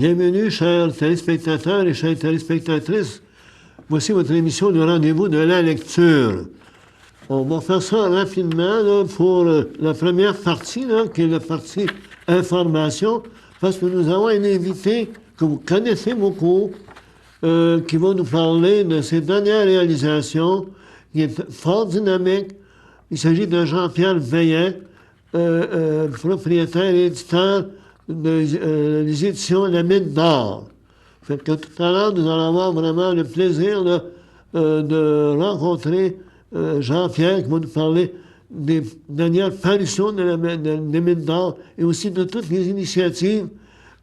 Bienvenue, chers téléspectateurs et chères téléspectatrices. Voici votre émission du rendez-vous de la lecture. On va faire ça rapidement là, pour la première partie, là, qui est la partie information, parce que nous avons un invité que vous connaissez beaucoup, qui va nous parler de ses dernières réalisations, qui est fort dynamique. Il s'agit de Jean-Pierre Veillet, propriétaire et éditeur des éditions La Mine d'Or. Fait que tout à l'heure, nous allons avoir vraiment le plaisir là, de rencontrer Jean-Pierre qui va nous parler des dernières parutions des Mines d'Or et aussi de toutes les initiatives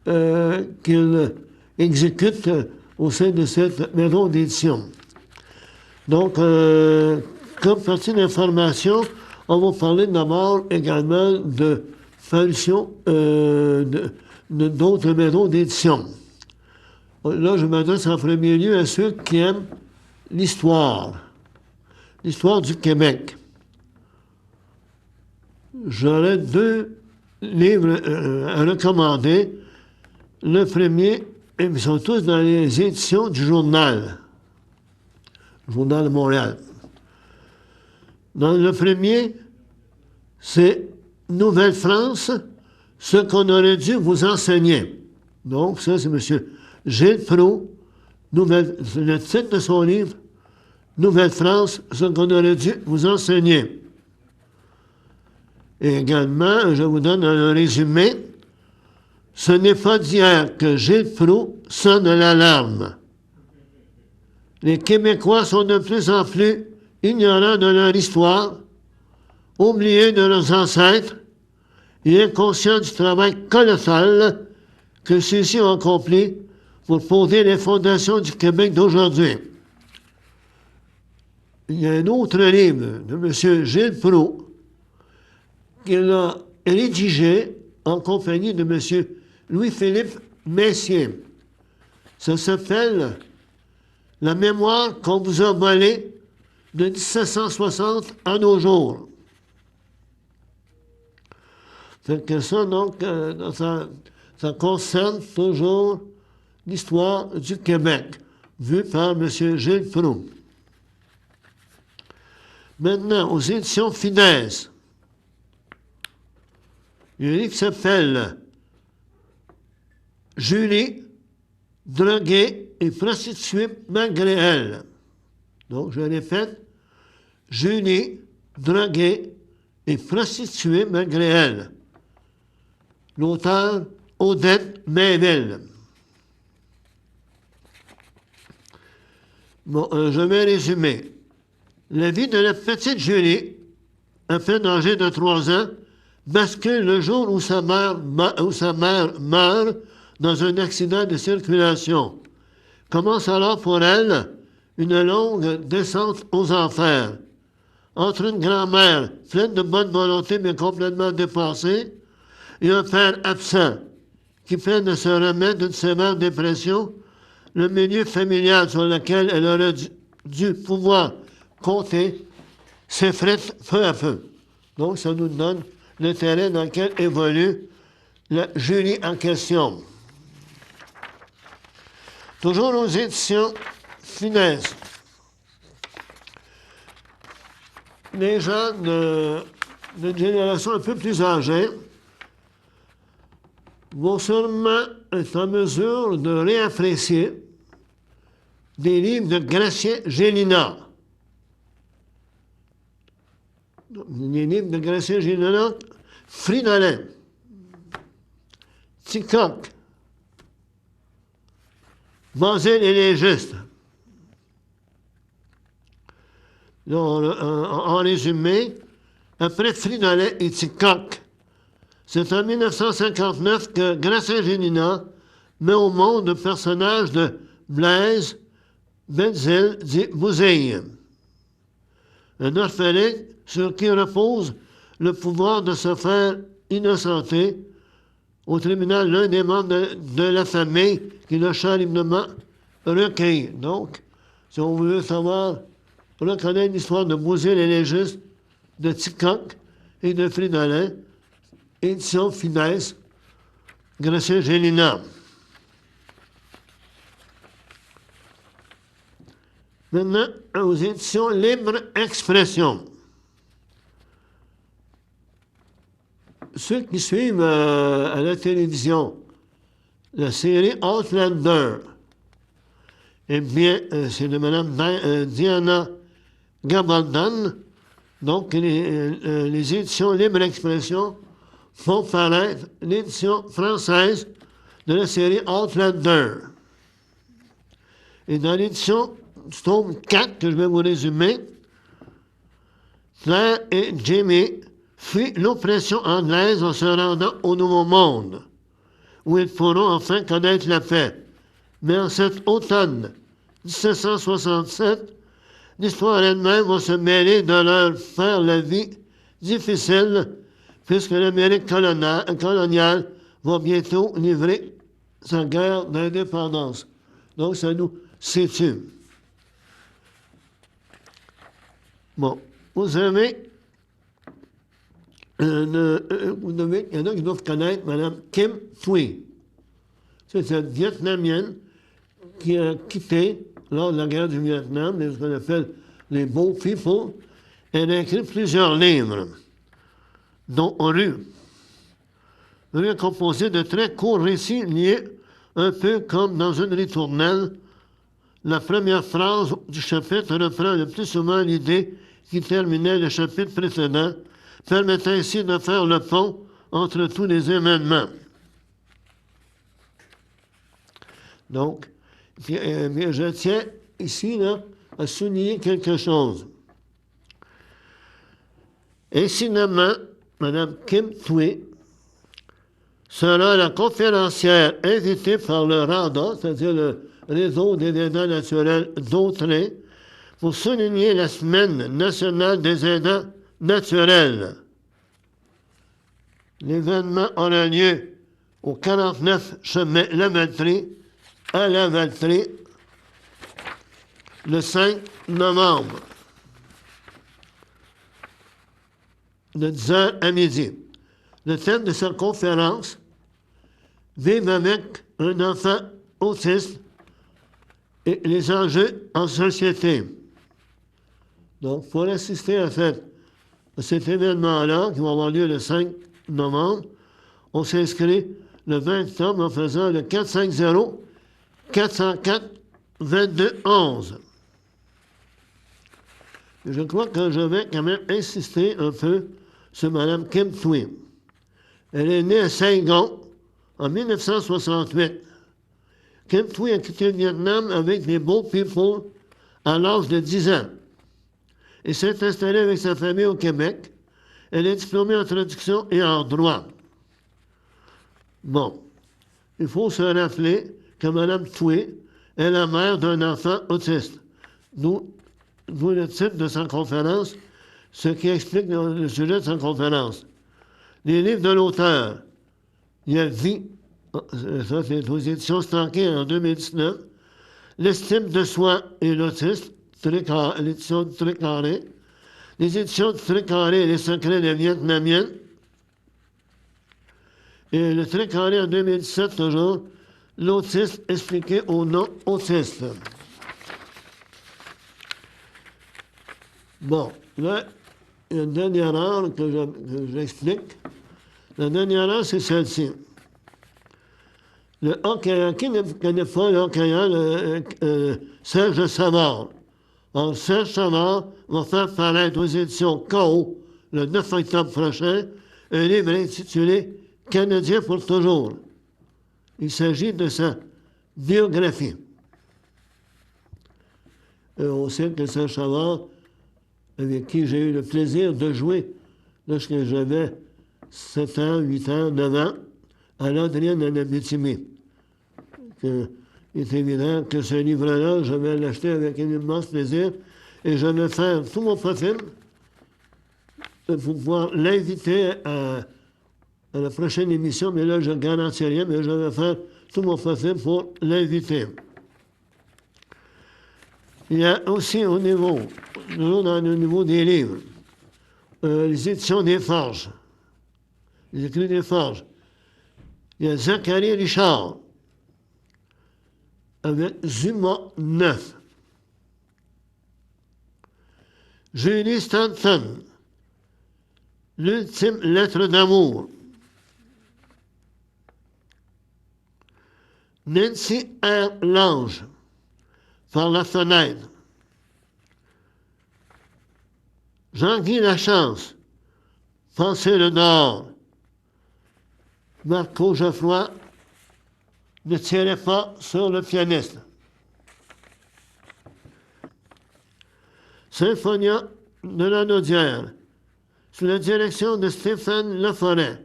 qu'il exécute au sein de cette maison d'édition. Donc, comme partie d'information, on va parler d'abord également de parution d'autres maisons d'édition. Là, je m'adresse en premier lieu à ceux qui aiment l'histoire du Québec. J'aurais deux livres à recommander. Le premier, ils sont tous dans les éditions du Journal de Montréal. Dans le premier, c'est Nouvelle-France, ce qu'on aurait dû vous enseigner. Donc, ça, c'est M. Gilles Proulx, le titre de son livre, Nouvelle-France, ce qu'on aurait dû vous enseigner. Et également, je vous donne un résumé. Ce n'est pas d'hier que Gilles Proulx sonne l'alarme. Les Québécois sont de plus en plus ignorants de leur histoire, oubliés de leurs ancêtres et inconscients du travail colossal que ceux-ci ont accompli pour poser les fondations du Québec d'aujourd'hui. Il y a un autre livre de M. Gilles Proulx qu'il a rédigé en compagnie de M. Louis-Philippe Messier. Ça s'appelle « La mémoire qu'on vous a volée de 1760 à nos jours ». Fait que ça, donc, ça concerne toujours l'histoire du Québec, vue par M. Gilles Proulx. Maintenant, aux éditions Finesse, il y a un livre qui s'appelle « Julie, droguée et prostituée malgré elle ». Donc, je répète, « Julie, droguée et prostituée malgré elle ». L'auteur, Odette Mainville. Bon, je vais résumer. La vie de la petite Julie, à peine âgée de 3 ans, bascule le jour où sa mère meurt dans un accident de circulation. Commence alors pour elle une longue descente aux enfers. Entre une grand-mère pleine de bonne volonté mais complètement dépassée, et un père absent qui peine de se remettre d'une sévère dépression, le milieu familial sur lequel elle aurait dû pouvoir compter s'effrite peu à peu. Donc, ça nous donne le terrain dans lequel évolue la Julie en question. Toujours aux éditions Finesse. Les gens d'une génération un peu plus âgée vont sûrement être en mesure de réapprécier des livres de Gratien Gélinas. Les livres de Gratien Gélinas, Fridolin, Ticoque, Basile et les Justes. En résumé, après Fridolin et Ticoque, c'est en 1959 que Gratien Gélinas met au monde le personnage de Blaise Benzel dit Bouzille, un orphelin sur qui repose le pouvoir de se faire innocenter au tribunal l'un des membres de la famille qui l'a charitablement recueilli. Donc, si on veut savoir, reconnaître l'histoire de Bouzille et les Justes, de Ticoque et de Fridolin, édition Finesse, Gratien Gélinas. Maintenant, aux éditions Libre Expression. Ceux qui suivent à la télévision la série Outlander, eh bien, c'est de Mme Diana Gabaldon. Donc, les éditions Libre Expression font paraître l'édition française de la série Outlander. Et dans l'édition du tome 4, que je vais vous résumer, Claire et Jamie fuient l'oppression anglaise en se rendant au Nouveau Monde, où ils pourront enfin connaître la paix. Mais en cet automne 1767, l'histoire elle-même va se mêler de leur faire la vie difficile, puisque l'Amérique coloniale va bientôt livrer sa guerre d'indépendance. Donc, ça nous situe. Bon, vous savez, il y en a qui doivent connaître Mme Kim Thuy. C'est cette Vietnamienne qui a quitté, lors de la guerre du Vietnam, ce qu'on appelle les Boat People. Elle a écrit plusieurs livres, dont Rue. Rue est composé de très courts récits liés, un peu comme dans une ritournelle. La première phrase du chapitre reprend le plus souvent l'idée qui terminait le chapitre précédent, permettant ainsi de faire le pont entre tous les événements. Donc, je tiens ici là, à souligner quelque chose. Incidemment, Mme Kim Thuy sera la conférencière invitée par le RADA, c'est-à-dire le Réseau des aidants naturels d'Autrey, pour souligner la Semaine nationale des aidants naturels. L'événement aura lieu au 49 chemin Lavaltrie, à Lavaltrie, le 5 novembre, de 10h à midi. Le thème de cette conférence, Vivre avec un enfant autiste et les enjeux en société. Donc, pour assister à cet événement-là, qui va avoir lieu le 5 novembre, on s'inscrit le 20 octobre en faisant le 450-404-2211. Je crois que je vais quand même insister un peu sur Mme Kim Thuy. Elle est née à Saigon en 1968. Kim Thuy a quitté le Vietnam avec les Boat People à l'âge de 10 ans et s'est installée avec sa famille au Québec. Elle est diplômée en traduction et en droit. Bon, il faut se rappeler que Mme Thuy est la mère d'un enfant autiste. D'où le titre de sa conférence, ce qui explique le sujet de sa conférence. Les livres de l'auteur, il y a Vie, ça c'est aux éditions Stanquet en 2019, L'estime de soi et l'autisme, l'édition de Tricarré, les éditions de Tricarré et les secrets des Vietnamiennes, et le Tricarré en 2017 toujours, l'autisme expliqué aux non-autistes. Bon, là, il y a une dernière heure que j'explique. La dernière heure, c'est celle-ci. Le hockeyeur, qui ne connaît pas le hockeyeur, Serge Savard? Alors, Serge Savard va faire paraître aux éditions KO le 9 octobre prochain un livre intitulé « Canadien pour toujours ». Il s'agit de sa biographie. On sait que Serge Savard, avec qui j'ai eu le plaisir de jouer lorsque j'avais 7 ans, 8 ans, 9 ans, à l'Adrienne en Abitibi. Il est évident que ce livre-là, je vais l'acheter avec un immense plaisir et je vais faire tout mon possible pour pouvoir l'inviter à la prochaine émission, mais là, je ne garantis rien, mais je vais faire tout mon possible pour l'inviter. Il y a aussi au niveau des livres, les éditions des Forges, les écrits des Forges. Il y a Zachary Richard avec Zuma 9. Julie Stanton, l'ultime lettre d'amour. Nancy R. Lange, par la fenêtre. Jean-Guy Lachance, Penser le Nord. Marco Geoffroy, ne tirez pas sur le pianiste. Symphonia de la Naudière, sous la direction de Stéphane Laforêt,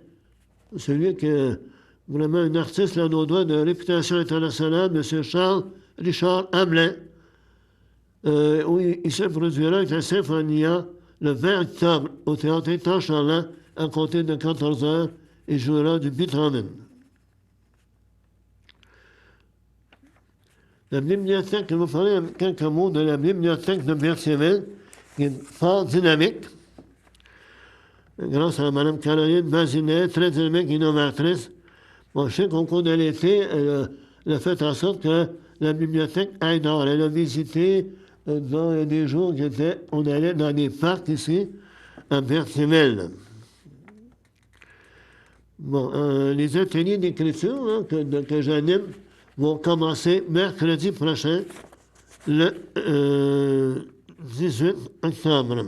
celui qui est vraiment un artiste laudois de réputation internationale, M. Charles Richard Hamelin, où il se produira avec la Symphonia le 20 octobre au Théâtre Étant Charlant à compter de 14 heures et jouera du Beethoven. La bibliothèque, je vais vous parler quelques mots de la bibliothèque de Berthierville, qui est fort dynamique, grâce à Mme Caroline Bazinet, très dynamique, innovatrice. Bon, je sais qu'au cours de l'été, elle a fait en sorte que la bibliothèque aille dehors. Elle a visité dans des jours on allait dans des parcs ici, à Berthierville. Bon, les ateliers d'écriture hein, que j'anime vont commencer mercredi prochain, le 18 octobre.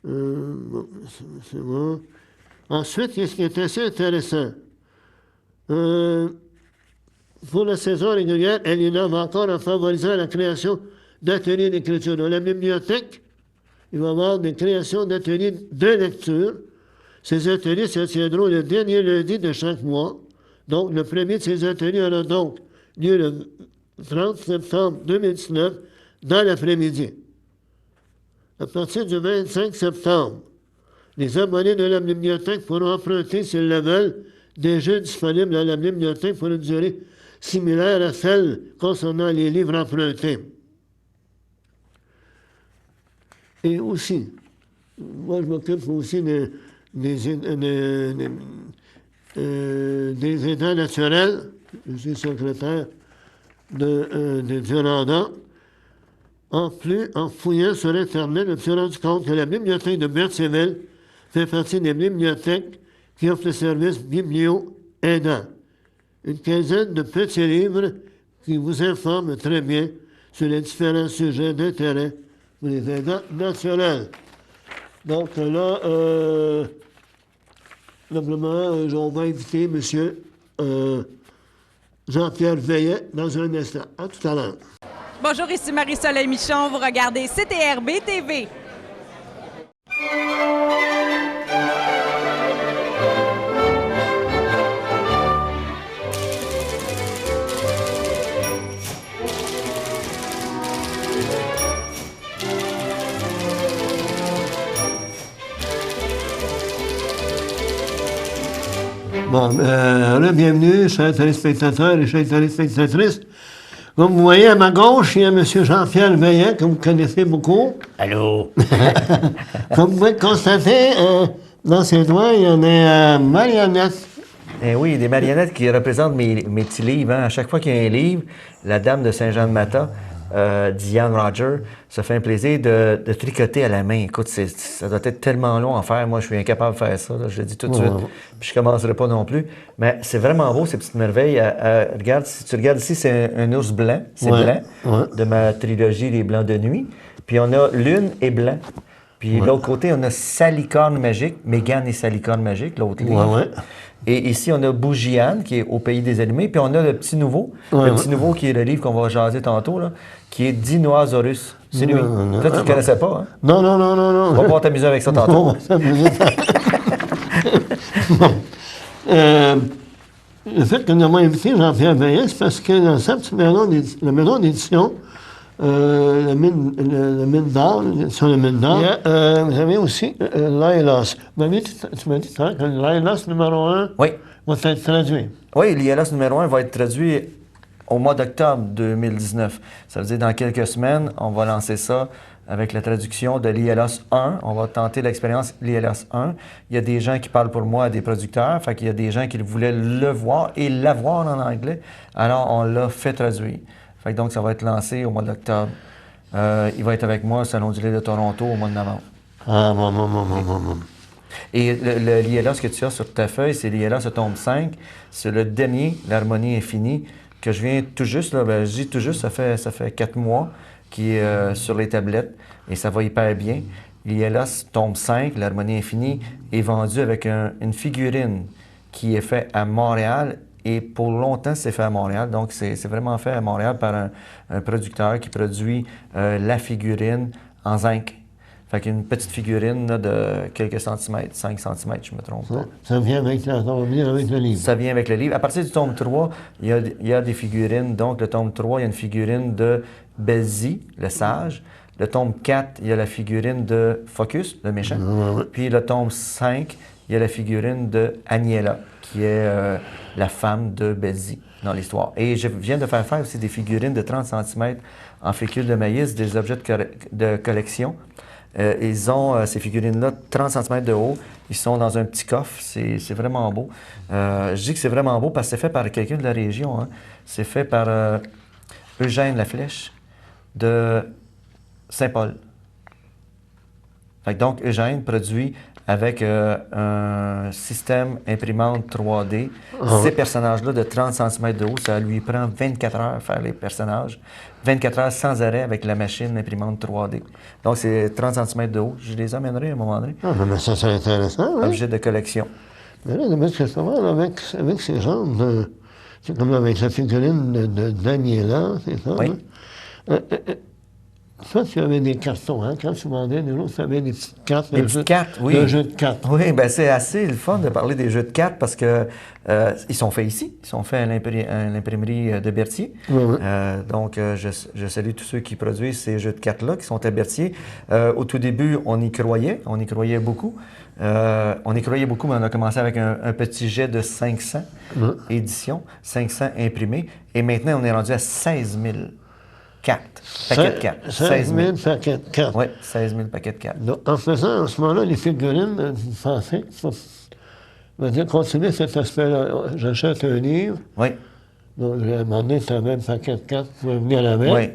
Bon, c'est bon. Ensuite, ce qui est assez intéressant, pour la saison régulière, elle innove encore en favorisant la création d'ateliers d'écriture. Dans la bibliothèque, il va y avoir des créations d'ateliers de lecture. Ces ateliers se tiendront le dernier lundi de chaque mois. Donc, le premier de ces ateliers aura donc lieu le 30 septembre 2019 dans l'après-midi. À partir du 25 septembre, les abonnés de la bibliothèque pourront emprunter, s'ils le veulent, des jeux disponibles à la bibliothèque pour une durée similaire à celle concernant les livres empruntés. Et aussi, moi je m'occupe aussi des aidants naturels. Je suis secrétaire de Duranda. En fouillant sur Internet, je me suis rendu compte que la bibliothèque de Berthierville fait partie des bibliothèques qui offrent le service biblio-aidant. Une quinzaine de petits livres qui vous informent très bien sur les différents sujets d'intérêt pour les aidants naturels. Donc là, simplement, on va inviter M. Jean-Pierre Veillet dans un instant. À tout à l'heure. Bonjour, ici Marie-Soleil Michon. Vous regardez CTRB TV. Bon, bienvenue, chers téléspectateurs et chères téléspectatrices. Comme vous voyez, à ma gauche, il y a M. Jean-Pierre Veillet, que vous connaissez beaucoup. Allô? Comme vous pouvez le constater, dans ses doigts, il y a des marionnettes. Eh oui, des marionnettes qui représentent mes petits livres. Hein. À chaque fois qu'il y a un livre, la dame de Saint-Jean-de-Mata, Diane Roger, se fait un plaisir de tricoter à la main. Écoute, ça doit être tellement long à faire. Moi, je suis incapable de faire ça. Là, je le dis tout de suite. Puis je ne commencerai pas non plus. Mais c'est vraiment beau, ces petites merveilles. Regarde, si tu regardes ici, c'est un ours blanc. C'est blanc, de ma trilogie Les Blancs de nuit. Puis on a Lune et Blanc. Puis de l'autre côté, on a Salicorne magique, Mégane et Salicorne magique, l'autre livre. Et ici, on a Bougiane, qui est Au pays des animés. Puis on a le petit nouveau. Le petit nouveau, qui est le livre qu'on va jaser tantôt, là, qui est Dinosaurus. C'est lui. Toi, tu ne le connaissais pas, hein? Non. On va pouvoir t'amuser avec ça tantôt. On va s'amuser. Le fait que nous avons invité Jean-Pierre Veillet, c'est parce que dans cette maison d'édition, le mine d'or, l'édition de mine d'or, vous avez aussi l'ILOS. Tu m'as dit que l'ILOS numéro 1 va être traduit. Oui, l'ILOS numéro 1 va être traduit au mois d'octobre 2019. Ça veut dire dans quelques semaines, on va lancer ça avec la traduction de l'ILOS 1. On va tenter l'expérience l'ILOS 1. Il y a des gens qui parlent pour moi, des producteurs, fait qu'il y a des gens qui voulaient le voir et l'avoir en anglais. Alors, on l'a fait traduire. Fait que donc, ça va être lancé au mois d'octobre. Il va être avec moi au Salon du livre de Toronto au mois de novembre. Ah, bon. Et l'ILA, ce que tu as sur ta feuille, c'est l'ILA, ce tome 5. C'est le dernier, l'harmonie infinie, que je viens tout juste, là, je dis tout juste, ça fait 4 mois, qui est sur les tablettes, et ça va hyper bien. L'ILA, tome 5, l'harmonie infinie, est vendu avec une figurine qui est faite à Montréal, et pour longtemps, c'est fait à Montréal. Donc, c'est vraiment fait à Montréal par un producteur qui produit la figurine en zinc. Fait qu'une petite figurine là, de quelques centimètres, 5 centimètres, je me trompe pas. Ça vient avec le livre. Ça vient avec le livre. À partir du tome 3, il y a des figurines. Donc, le tome 3, il y a une figurine de Belzi, le sage. Le tome 4, il y a la figurine de Focus, le méchant. Ouais. Puis le tome 5, il y a la figurine de Agnella, qui est la femme de Belzi dans l'histoire. Et je viens de faire aussi des figurines de 30 cm en fécule de maïs, des objets de collection. Ils ont ces figurines-là 30 cm de haut. Ils sont dans un petit coffre. C'est vraiment beau. Je dis que c'est vraiment beau parce que c'est fait par quelqu'un de la région. Hein. C'est fait par Eugène Laflèche de Saint-Paul. Donc, Eugène produit avec un système imprimante 3D. Ces personnages-là de 30 cm de haut, ça lui prend 24 heures à faire les personnages. 24 heures sans arrêt avec la machine imprimante 3D. Donc, c'est 30 cm de haut. Je les amènerai à un moment donné. Ah, mais ça, c'est intéressant, oui. Objet de collection. Mais là, parce que souvent, avec ces genres de... C'est comme avec la figurine de Daniela, c'est ça? Oui. Hein? Ça, tu avais des cartons, hein? Quand tu vendais des autres, tu avais des petites cartes. Des petites cartes, oui. Un jeu de cartes. Oui, bien, c'est assez le fun de parler des jeux de cartes parce que ils sont faits ici. Ils sont faits à l'imprimerie de Berthier. Oui. Donc, je salue tous ceux qui produisent ces jeux de cartes-là, qui sont à Berthier. Au tout début, on y croyait beaucoup. Mais on a commencé avec un petit jet de 500 éditions, 500 imprimés. Et maintenant, on est rendu à 16 000 cartes, paquets de cartes. 16 000 paquets de cartes. Oui, 16 000 paquets de cartes. Donc, en faisant, à ce moment-là, les figurines, vous pensez que ça va dire continuer cet aspect-là. J'achète un livre. Oui. Donc, à un moment donné, tu avais un paquet de cartes, tu pouvais venir avec. Oui.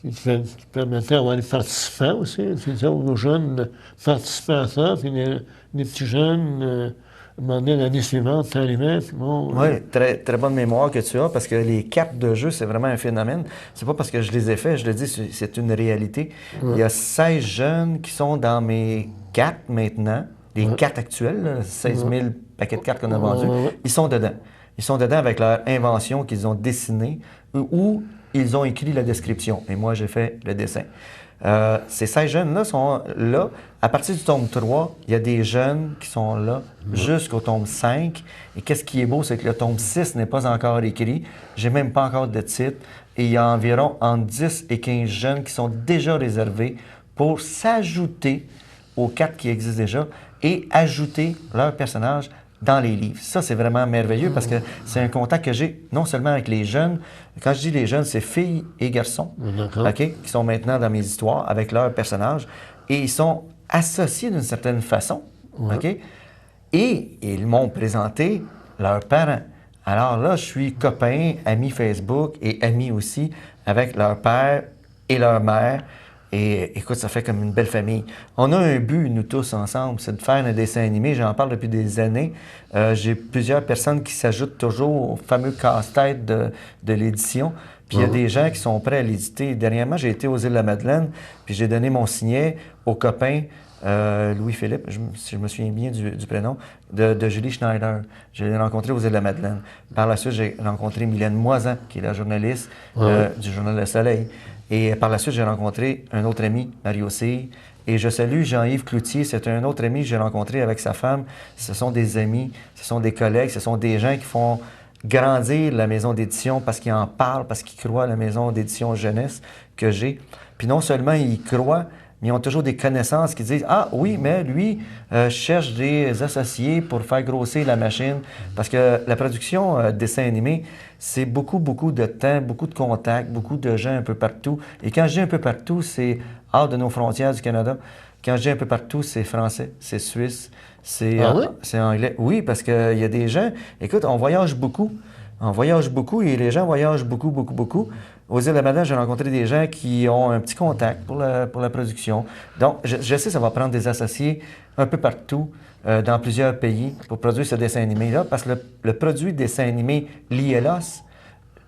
Puis tu permettais d'avoir des participants aussi. Tu disais aux jeunes de participer à ça, puis les petits jeunes demandaient l'année suivante, tu arrivais, puis bon... Oui, très, très bonne mémoire que tu as, parce que les cartes de jeu, c'est vraiment un phénomène. C'est pas parce que je les ai faits, je le dis, c'est une réalité. Il y a 16 jeunes qui sont dans mes cartes maintenant, les cartes actuelles, là, 16 000 paquets de cartes qu'on a vendus, ils sont dedans. Ils sont dedans avec leur invention qu'ils ont dessinée ou ils ont écrit la description. Et moi, j'ai fait le dessin. Ces 16 jeunes-là sont là. À partir du tome 3, il y a des jeunes qui sont là jusqu'au tome 5. Et qu'est-ce qui est beau, c'est que le tome 6 n'est pas encore écrit. J'ai même pas encore de titre. Et il y a environ entre 10 et 15 jeunes qui sont déjà réservés pour s'ajouter aux cartes qui existent déjà et ajouter leur personnage dans les livres. Ça, c'est vraiment merveilleux parce que c'est un contact que j'ai non seulement avec les jeunes, quand je dis les jeunes, c'est filles et garçons, qui sont maintenant dans mes histoires avec leurs personnages et ils sont associés d'une certaine façon. Et ils m'ont présenté leurs parents. Alors là, je suis copain, ami Facebook et ami aussi avec leur père et leur mère. Et écoute, ça fait comme une belle famille. On a un but, nous tous ensemble, c'est de faire un dessin animé. J'en parle depuis des années. J'ai plusieurs personnes qui s'ajoutent toujours au fameux casse-tête de l'édition. Puis il y a des gens qui sont prêts à l'éditer. Dernièrement, j'ai été aux Îles-de-la-Madeleine, puis j'ai donné mon signet au copain Louis-Philippe, si je me souviens bien du prénom, de Julie Schneider. Je l'ai rencontré aux Îles-de-la-Madeleine. Par la suite, j'ai rencontré Mylène Moisan, qui est la journaliste du Journal Le Soleil. Et par la suite, j'ai rencontré un autre ami, Mario Cyr. Et je salue Jean-Yves Cloutier, c'est un autre ami que j'ai rencontré avec sa femme. Ce sont des amis, ce sont des collègues, ce sont des gens qui font grandir la maison d'édition parce qu'ils en parlent, parce qu'ils croient à la maison d'édition jeunesse que j'ai. Puis non seulement ils croient, mais ils ont toujours des connaissances qui disent « Ah oui, mais lui cherche des associés pour faire grossir la machine. » Parce que la production dessin animé, c'est beaucoup de temps, beaucoup de contacts, beaucoup de gens un peu partout. Et quand je dis un peu partout, c'est hors de nos frontières du Canada. Quand je dis un peu partout, c'est français, c'est suisse, c'est anglais. Oui, parce qu'il y a des gens... Écoute, on voyage beaucoup. On voyage beaucoup et les gens voyagent beaucoup, beaucoup, beaucoup. Aux îles de la Madeleine, j'ai rencontré des gens qui ont un petit contact pour la production. Donc, je sais que ça va prendre des associés un peu partout, dans plusieurs pays, pour produire ce dessin animé-là, parce que le produit dessin animé Lielos,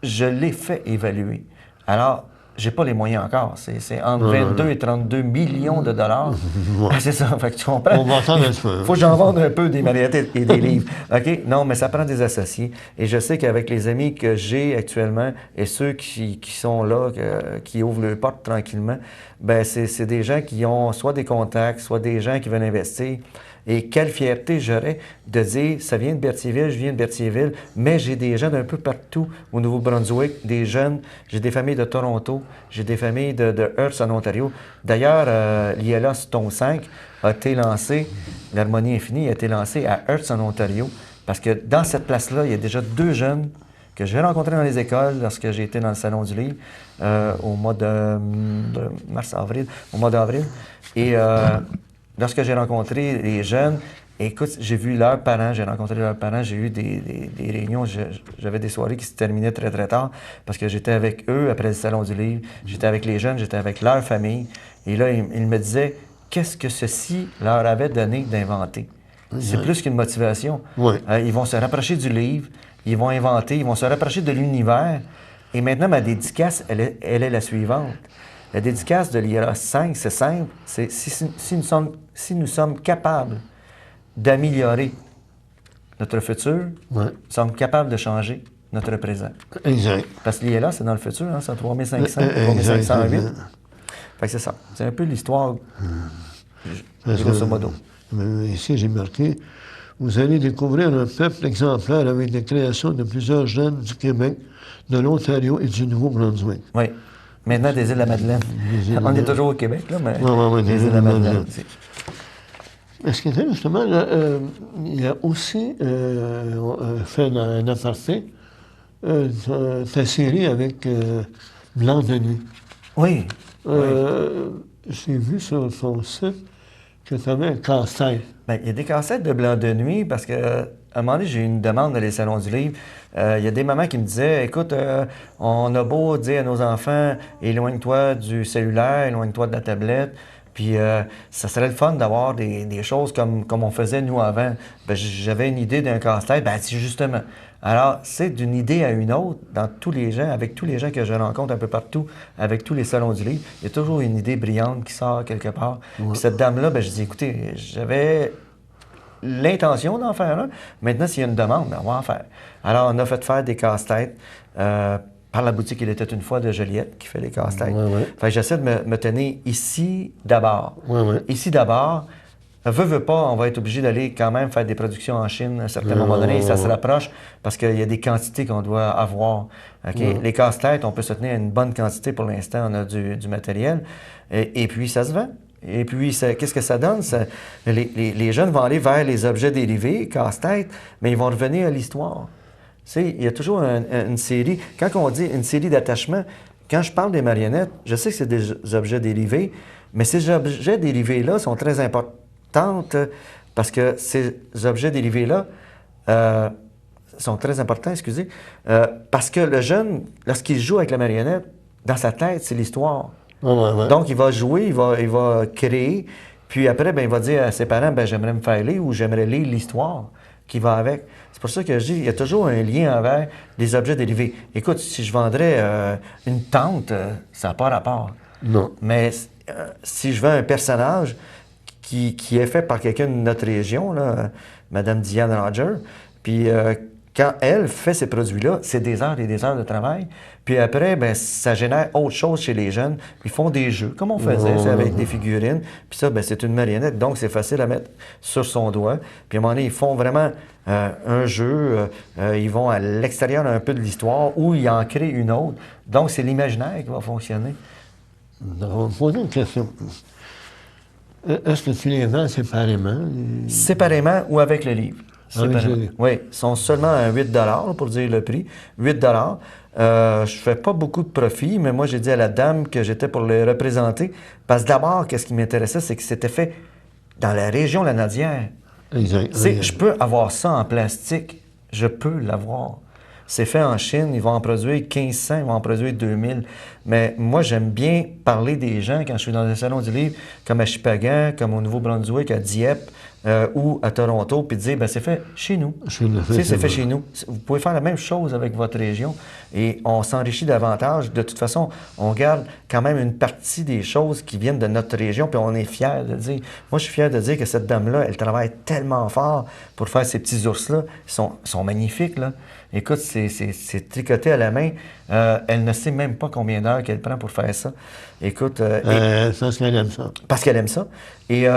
je l'ai fait évaluer. Alors, j'ai pas les moyens encore. C'est entre 22 et 32 millions de dollars. Ouais. C'est ça, fait que tu comprends? On va attendre un peu. Faut que j'en vende un peu des marionnettes et des livres. OK? Non, mais ça prend des associés. Et je sais qu'avec les amis que j'ai actuellement et ceux qui sont là, qui ouvrent leurs portes tranquillement, ben c'est des gens qui ont soit des contacts, soit des gens qui veulent investir. Et quelle fierté j'aurais de dire, ça vient de Berthierville, je viens de Berthierville, mais j'ai des gens d'un peu partout au Nouveau-Brunswick, des jeunes, j'ai des familles de Toronto, j'ai des familles de Hearst en Ontario. D'ailleurs, l'IELOS Tome 5 a été lancé, l'Harmonie Infinie a été lancé à Hearst en Ontario, parce que dans cette place-là, il y a déjà 2 jeunes que j'ai rencontrés dans les écoles lorsque j'ai été dans le Salon du Livre au mois de mars-avril, au mois d'avril. Et lorsque j'ai rencontré les jeunes, écoute, j'ai vu leurs parents, j'ai rencontré leurs parents, j'ai eu des réunions, j'avais des soirées qui se terminaient très, très tard parce que j'étais avec eux après le Salon du Livre, j'étais avec les jeunes, j'étais avec leur famille. Et là, ils me disaient qu'est-ce que ceci leur avait donné d'inventer. C'est plus qu'une motivation. Oui. Ils vont se rapprocher du livre, ils vont inventer, ils vont se rapprocher de l'univers. Et maintenant, ma dédicace, elle est la suivante. La dédicace de l'IELOS 5, c'est simple, c'est si nous sommes capables d'améliorer notre futur, Ouais. nous sommes capables de changer notre présent. Exact. Parce que l'IELOS, c'est dans le futur, hein, c'est en 3500, Exact. 3508. Fait que c'est ça. C'est un peu l'histoire, grosso modo. Ici, j'ai marqué, vous allez découvrir un peuple exemplaire avec des créations de plusieurs jeunes du Québec, de l'Ontario et du Nouveau-Brunswick. Oui. Maintenant, des îles de la Madeleine. Des îles de On est la- toujours au Québec, là, mais Ouais, des îles de la Madeleine. Ce qui est justement, là, il y a aussi fait un aparté, ta série avec Blanc de nuit. Oui. J'ai vu sur son site que tu avais un casse-tête. Bien, il y a des cassettes de Blanc de nuit parce que à un moment donné, j'ai eu une demande dans les salons du livre. Il y a des mamans qui me disaient, écoute, on a beau dire à nos enfants, éloigne-toi du cellulaire, éloigne-toi de la tablette. Puis ça serait le fun d'avoir des choses comme on faisait nous avant. Ben, j'avais une idée d'un casse-tête, ben c'est justement. Alors, c'est d'une idée à une autre, dans tous les gens, avec tous les gens que je rencontre un peu partout, avec tous les salons du livre, il y a toujours une idée brillante qui sort quelque part. Ouais. Puis cette dame-là, ben, je dis, écoutez, j'avais l'intention d'en faire un. Maintenant, s'il y a une demande, ben, on va en faire. Alors, on a fait faire des casse-têtes par la boutique Il était une fois de Joliette, qui fait les casse-têtes. Ouais. Fait que j'essaie de me tenir ici d'abord. Ouais. Ici d'abord. Veut pas, on va être obligé d'aller quand même faire des productions en Chine à un certain moment donné. Ça se rapproche parce qu'il y a des quantités qu'on doit avoir. Okay? Les casse-têtes, on peut se tenir à une bonne quantité pour l'instant. On a du matériel. Et puis, ça se vend. Et puis, qu'est-ce que ça donne? Les jeunes vont aller vers les objets dérivés, casse-tête, mais ils vont revenir à l'histoire. Tu sais, il y a toujours une série. Quand on dit une série d'attachements, quand je parle des marionnettes, je sais que c'est des objets dérivés, mais ces objets dérivés-là sont très importants parce que ces objets dérivés-là sont très importants, excusez, parce que le jeune, lorsqu'il joue avec la marionnette, dans sa tête, c'est l'histoire. Ouais. Donc, il va jouer, il va créer, puis après, ben, il va dire à ses parents, ben, j'aimerais me faire lire ou j'aimerais lire l'histoire qui va avec. C'est pour ça que je dis, il y a toujours un lien envers les objets dérivés. Écoute, si je vendrais une tente, ça n'a pas rapport. Non. Mais si je vends un personnage qui est fait par quelqu'un de notre région, là, Mme Diane Roger, puis quand elle fait ces produits-là, c'est des heures et des heures de travail. Puis après, ben, ça génère autre chose chez les jeunes. Ils font des jeux, comme on faisait, c'est avec des figurines. Puis ça, ben, c'est une marionnette, donc c'est facile à mettre sur son doigt. Puis à un moment donné, ils font vraiment un jeu. Ils vont à l'extérieur un peu de l'histoire ou ils en créent une autre. Donc, c'est l'imaginaire qui va fonctionner. On va poser une question. Est-ce que tu les vends séparément? Séparément ou avec le livre? Avec le livre. Oui, ils sont seulement à 8 pour dire le prix. 8 je ne fais pas beaucoup de profit, mais moi, j'ai dit à la dame que j'étais pour les représenter. Parce que d'abord, qu'est-ce qui m'intéressait, c'est que c'était fait dans la région Lanaudière. Exact. Je peux avoir ça en plastique. Je peux l'avoir. C'est fait en Chine, ils vont en produire 1500, ils vont en produire 2000. Mais moi, j'aime bien parler des gens quand je suis dans un salon du livre, comme à Shippagan, comme au Nouveau-Brunswick, à Dieppe ou à Toronto, puis dire, ben c'est fait chez nous. C'est fait chez nous. Vous pouvez faire la même chose avec votre région et on s'enrichit davantage. De toute façon, on garde quand même une partie des choses qui viennent de notre région, puis on est fiers de dire. Moi, je suis fier de dire que cette dame-là, elle travaille tellement fort pour faire ces petits ours-là. Ils sont magnifiques, là. Écoute, c'est tricoté à la main. Elle ne sait même pas combien d'heures qu'elle prend pour faire ça. Écoute... Parce qu'elle aime ça. Parce qu'elle aime ça. Et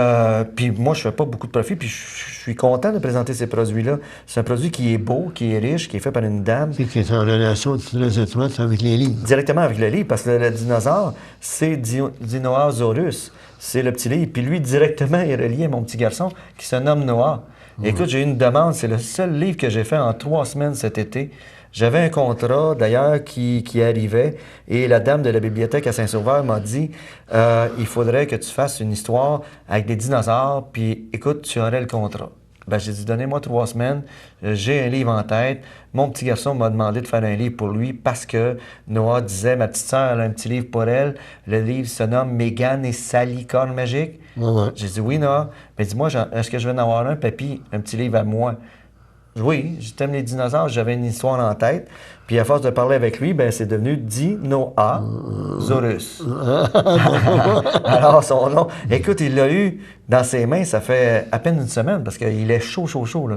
puis moi, je fais pas beaucoup de profit, puis je suis content de présenter ces produits-là. C'est un produit qui est beau, qui est riche, qui est fait par une dame. Et qui est en relation très étroite avec les livres. Directement avec le livre, parce que le dinosaure, c'est Dinosaurus. C'est le petit livre. Puis lui, directement, est relié à mon petit garçon qui se nomme Noah. Écoute, j'ai eu une demande. C'est le seul livre que j'ai fait en 3 semaines cet été. J'avais un contrat, d'ailleurs, qui arrivait, et la dame de la bibliothèque à Saint-Sauveur m'a dit il faudrait que tu fasses une histoire avec des dinosaures, puis écoute, tu aurais le contrat. Ben, j'ai dit, donnez-moi 3 semaines, j'ai un livre en tête. Mon petit garçon m'a demandé de faire un livre pour lui parce que Noah disait, ma petite sœur, elle a un petit livre pour elle. Le livre se nomme Mégane et Sally Corne Magique. Ouais. J'ai dit, oui, Noah. Mais dis-moi, est-ce que je vais en avoir un, papy, un petit livre à moi? Oui, je t'aime les dinosaures, j'avais une histoire en tête. Puis à force de parler avec lui, ben c'est devenu Dinosaurus. Alors son nom, écoute, il l'a eu dans ses mains, ça fait à peine une semaine, parce qu'il est chaud, là.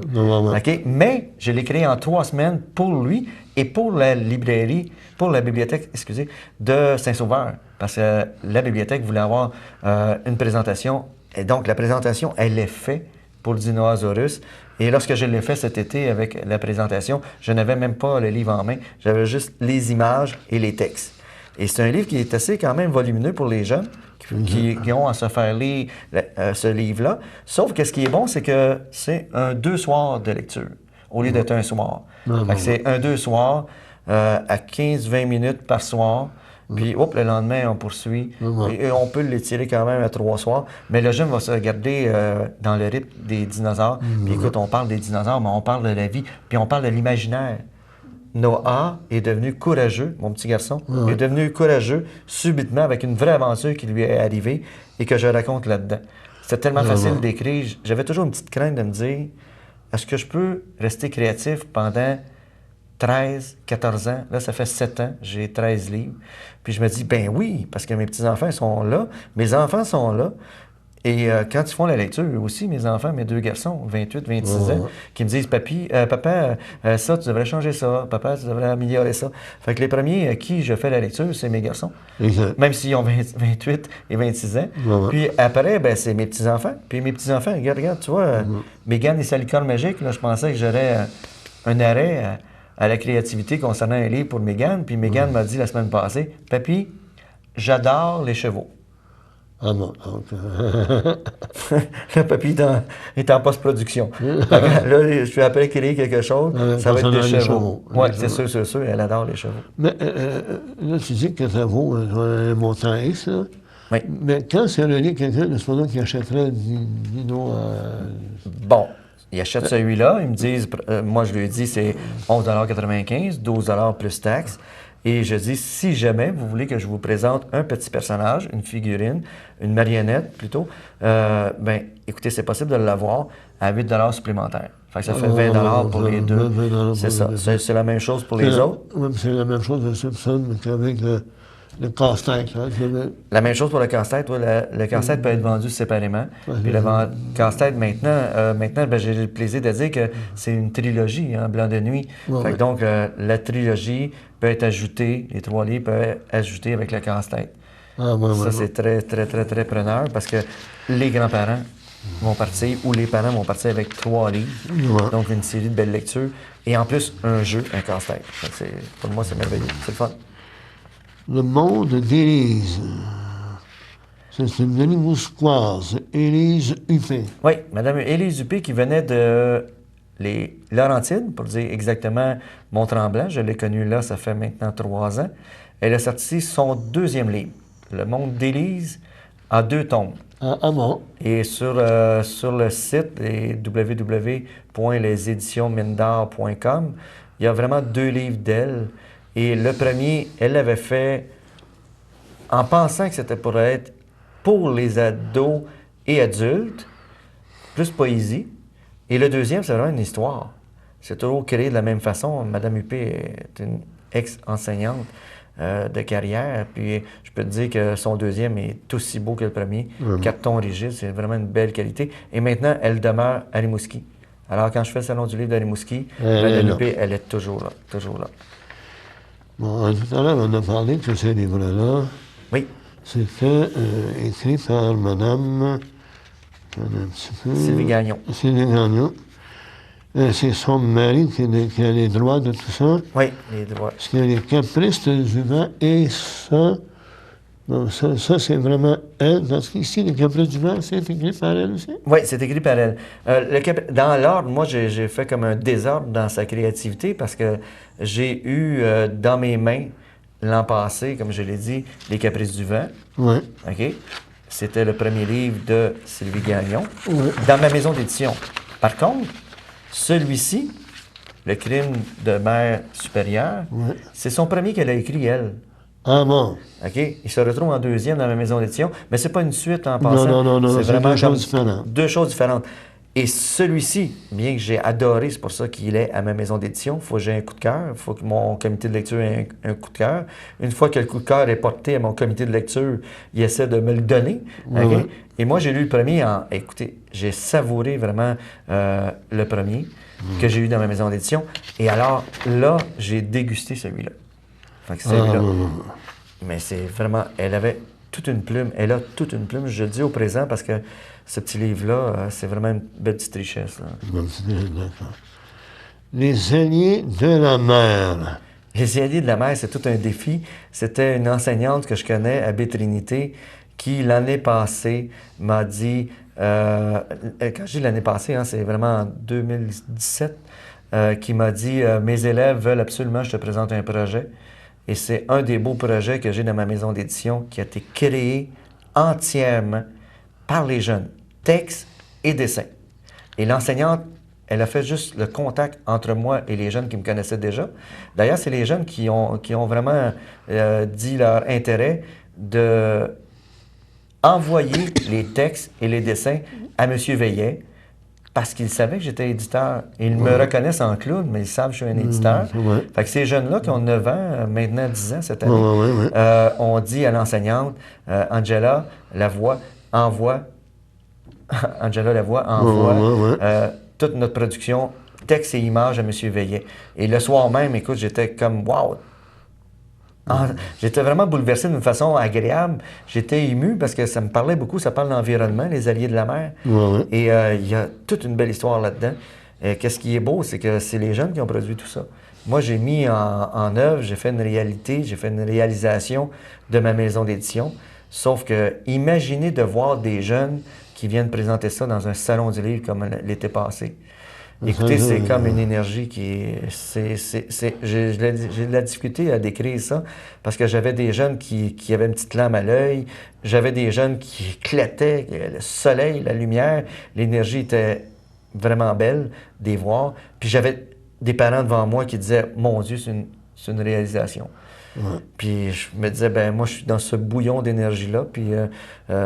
OK? Mais je l'ai créé en 3 semaines pour lui et pour la librairie, pour la bibliothèque, excusez, de Saint-Sauveur. Parce que la bibliothèque voulait avoir une présentation. Et donc, la présentation, elle est faite pour le Dinosaurus. Et lorsque je l'ai fait cet été avec la présentation, je n'avais même pas le livre en main. J'avais juste les images et les textes. Et c'est un livre qui est assez quand même volumineux pour les jeunes qui ont à se faire lire ce livre-là. Sauf que ce qui est bon, c'est que c'est un 2 soirs de lecture au lieu d'être un soir. Fait que c'est un 2 soirs à 15-20 minutes par soir. Puis, le lendemain, on poursuit. Et on peut l'étirer quand même à 3 soirs. Mais le jeune va se regarder dans le rythme des dinosaures. Puis, écoute, on parle des dinosaures, mais on parle de la vie. Puis, on parle de l'imaginaire. Noah est devenu courageux, mon petit garçon. Il est devenu courageux subitement avec une vraie aventure qui lui est arrivée et que je raconte là-dedans. C'était tellement facile d'écrire. J'avais toujours une petite crainte de me dire, est-ce que je peux rester créatif pendant 13, 14 ans. Là, ça fait 7 ans, j'ai 13 livres. Puis je me dis, ben oui, parce que mes petits-enfants sont là, mes enfants sont là. Et quand ils font la lecture, eux aussi, mes enfants, mes 2 garçons, 28, 26 ans, qui me disent, papa, ça, tu devrais changer ça. Papa, tu devrais améliorer ça. Fait que les premiers à qui je fais la lecture, c'est mes garçons. Même s'ils ont 28 et 26 ans. Puis après, ben, c'est mes petits-enfants. Puis mes petits-enfants, regarde, tu vois, Mégane et Sally Corne Magique, là, je pensais que j'aurais un arrêt à la créativité concernant un livre pour Mégane. Puis Mégane m'a dit la semaine passée, « Papy, j'adore les chevaux. » Ah bon, donc... Le papy est en post-production. Là, je suis après créer quelque chose, ça va être des chevaux. Oui, c'est sûr, elle adore les chevaux. Mais là, tu dis que ça vaut un montant X, là. Oui. Mais quand c'est relié quelqu'un de ce moment qui achèterait Dino... Bon. Ils achètent celui-là, ils me disent, moi je lui dis c'est 11,95 $, 12 $ plus taxes. Et je dis, si jamais vous voulez que je vous présente un petit personnage, une figurine, une marionnette plutôt, ben écoutez, c'est possible de l'avoir à 8 $ supplémentaires. Fait que ça fait 20 $ pour les deux. C'est ça. C'est la même chose pour les autres. Oui, c'est la même chose de Simpson qu'avec le casse-tête. Hein, la même chose pour le casse-tête. Oui, le casse-tête peut être vendu séparément. Puis le casse-tête, maintenant ben, j'ai le plaisir de dire que c'est une trilogie, hein, Blanc de nuit. Fait que donc, la trilogie peut être ajoutée, les 3 livres peuvent être ajoutés avec le casse-tête. Ça, c'est très, très, très, très preneur parce que les grands-parents vont partir ou les parents vont partir avec 3 livres. Donc, une série de belles lectures. Et en plus, un jeu, un casse-tête. Pour moi, c'est merveilleux. C'est le fun. Le monde d'Élise. C'est une Mousquoise, Élise Huppé. Oui, Mme Élise Huppé qui venait de les Laurentides, pour dire exactement Mont-Tremblant. Je l'ai connue là, ça fait maintenant 3 ans. Elle a sorti son 2e livre, Le monde d'Élise, en 2 tomes. Ah bon? Et sur le site www.leséditionmindar.com, il y a vraiment 2 livres d'elle. Et le premier, elle l'avait fait en pensant que c'était pour être pour les ados et adultes, plus poésie. Et le deuxième, c'est vraiment une histoire. C'est toujours créé de la même façon. Madame Huppé est une ex-enseignante de carrière. Puis je peux te dire que son deuxième est aussi beau que le premier. Carton rigide, c'est vraiment une belle qualité. Et maintenant, elle demeure à Rimouski. Alors, quand je fais le Salon du livre de Rimouski, Madame Huppé, elle est toujours là, toujours là. Bon, tout à l'heure, on a parlé de ces livres-là. Oui. C'était écrit par Madame... Sylvie Gagnon. Sylvie Gagnon. C'est son mari qui a les droits de tout ça. Oui, les droits. Parce qu'il y a les caprices du vent et ça... Bon, ça c'est vraiment elle. Parce qu'ici, les caprices du vent, c'est écrit par elle aussi. Oui, c'est écrit par elle. Dans l'ordre, moi, j'ai fait comme un désordre dans sa créativité parce que j'ai eu dans mes mains, l'an passé, comme je l'ai dit, Les Caprices du vent. Oui. OK? C'était le premier livre de Sylvie Gagnon, Oui. dans ma maison d'édition. Par contre, celui-ci, Le crime de mère supérieure, Oui. c'est son premier qu'elle a écrit, elle. Ah bon? OK? Il se retrouve en deuxième dans ma maison d'édition, mais c'est pas une suite en passant. Non, c'est c'est vraiment deux choses différentes. deux choses différentes. Et celui-ci, bien que j'ai adoré, c'est pour ça qu'il est à ma maison d'édition, il faut que j'ai un coup de cœur, il faut que mon comité de lecture ait un coup de cœur. Une fois que le coup de cœur est porté à mon comité de lecture, il essaie de me le donner. OK? Oui. Et moi, j'ai lu le premier écoutez, j'ai savouré vraiment le premier que j'ai eu dans ma maison d'édition. Et alors, là, j'ai dégusté celui-là. Fait que celui-là. Mais c'est vraiment, elle avait toute une plume. Elle a toute une plume. Je le dis au présent parce que ce petit livre-là, c'est vraiment une belle petite richesse. Là. D'accord. Les alliés de la mer. Les alliés de la mer, c'est tout un défi. C'était une enseignante que je connais à Baie-Trinité qui, l'année passée, m'a dit, quand je dis l'année passée, hein, c'est vraiment en 2017, qui m'a dit, mes élèves veulent absolument que je te présente un projet. Et c'est un des beaux projets que j'ai dans ma maison d'édition qui a été créé entièrement par les jeunes, texte et dessin. Et l'enseignante, elle a fait juste le contact entre moi et les jeunes qui me connaissaient déjà. D'ailleurs, c'est les jeunes qui ont vraiment dit leur intérêt de envoyer les textes et les dessins à M. Veillet, parce qu'ils savaient que j'étais éditeur. Ils me reconnaissent en clown, mais ils savent que je suis un éditeur. Fait que ces jeunes-là qui ont 9 ans, maintenant 10 ans cette année, ont dit à l'enseignante, Angela Lavoie, envoie toute notre production, texte et images à M. Veillet. Et le soir même, écoute, j'étais comme « wow ». J'étais vraiment bouleversé d'une façon agréable. J'étais ému parce que ça me parlait beaucoup. Ça parle d'environnement, les alliés de la mer. Et il y a toute une belle histoire là-dedans. Qu'est-ce qui est beau, c'est que c'est les jeunes qui ont produit tout ça. Moi, j'ai mis en œuvre, j'ai fait une réalité, j'ai fait une réalisation de ma maison d'édition. Sauf que, imaginez de voir des jeunes qui viennent présenter ça dans un salon du livre comme l'été passé. Écoutez, c'est comme une énergie qui est... J'ai de la difficulté à décrire ça parce que j'avais des jeunes qui avaient une petite lame à l'œil, j'avais des jeunes qui éclataient, le soleil, la lumière, l'énergie était vraiment belle des voir. Puis j'avais des parents devant moi qui disaient « Mon Dieu, c'est une réalisation ». Puis je me disais, ben moi, je suis dans ce bouillon d'énergie-là, puis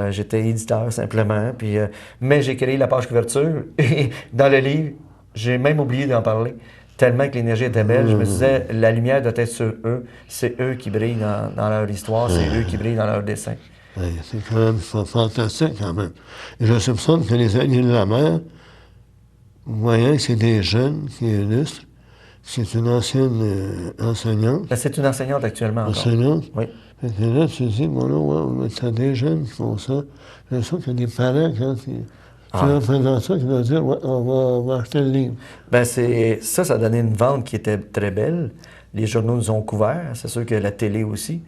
j'étais éditeur simplement, puis, mais j'ai créé la page couverture, et dans le livre, j'ai même oublié d'en parler, tellement que l'énergie était belle. Je me disais, la lumière doit être sur eux, c'est eux qui brillent dans leur histoire, c'est eux qui brillent dans leur dessin. C'est quand même fantastique, quand même. Et je soupçonne que les alliés de la mer, voyant que c'est des jeunes qui illustrent, c'est une ancienne enseignante. C'est une enseignante actuellement encore. Enseignante? Oui. Fait que là, tu te dis, bon là, t'as des jeunes qui font ça. J'ai l'impression qu'il y a des parents, quand tu leur présentes ça, qui vont dire, ouais, on va acheter le livre. Ben ça donnait une vente qui était très belle. Les journaux nous ont couverts, c'est sûr que la télé aussi.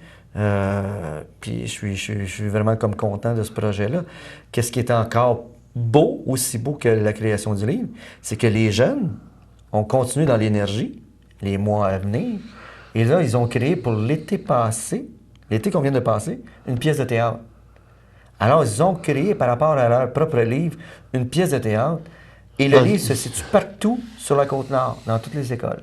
Puis je suis vraiment comme content de ce projet-là. Qu'est-ce qui est encore beau, aussi beau que la création du livre, c'est que les jeunes ont continué dans l'énergie les mois à venir. Et là, ils ont créé pour l'été passé, l'été qu'on vient de passer, une pièce de théâtre. Alors, ils ont créé, par rapport à leur propre livre, une pièce de théâtre. Et le livre se situe partout sur la Côte-Nord, dans toutes les écoles.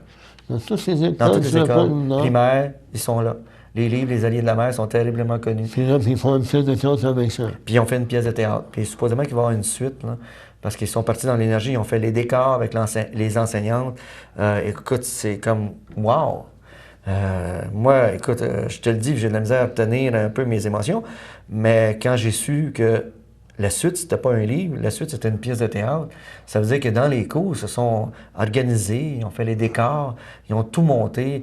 Dans toutes les écoles, Dans toutes les sur le pôle écoles Nord. primaires, ils sont là. Les livres, Les Alliés de la mer sont terriblement connus. Puis là, puis ils font une pièce de théâtre avec ça. Puis ils ont fait une pièce de théâtre. Puis supposément qu'il va y avoir une suite, là, parce qu'ils sont partis dans l'énergie, ils ont fait les décors avec les enseignantes. Écoute, c'est comme wow! Moi, écoute, je te le dis, j'ai de la misère à tenir un peu mes émotions, mais quand j'ai su que la suite, c'était pas un livre, la suite, c'était une pièce de théâtre, ça veut dire que dans les cours, ils se sont organisés, ils ont fait les décors, ils ont tout monté.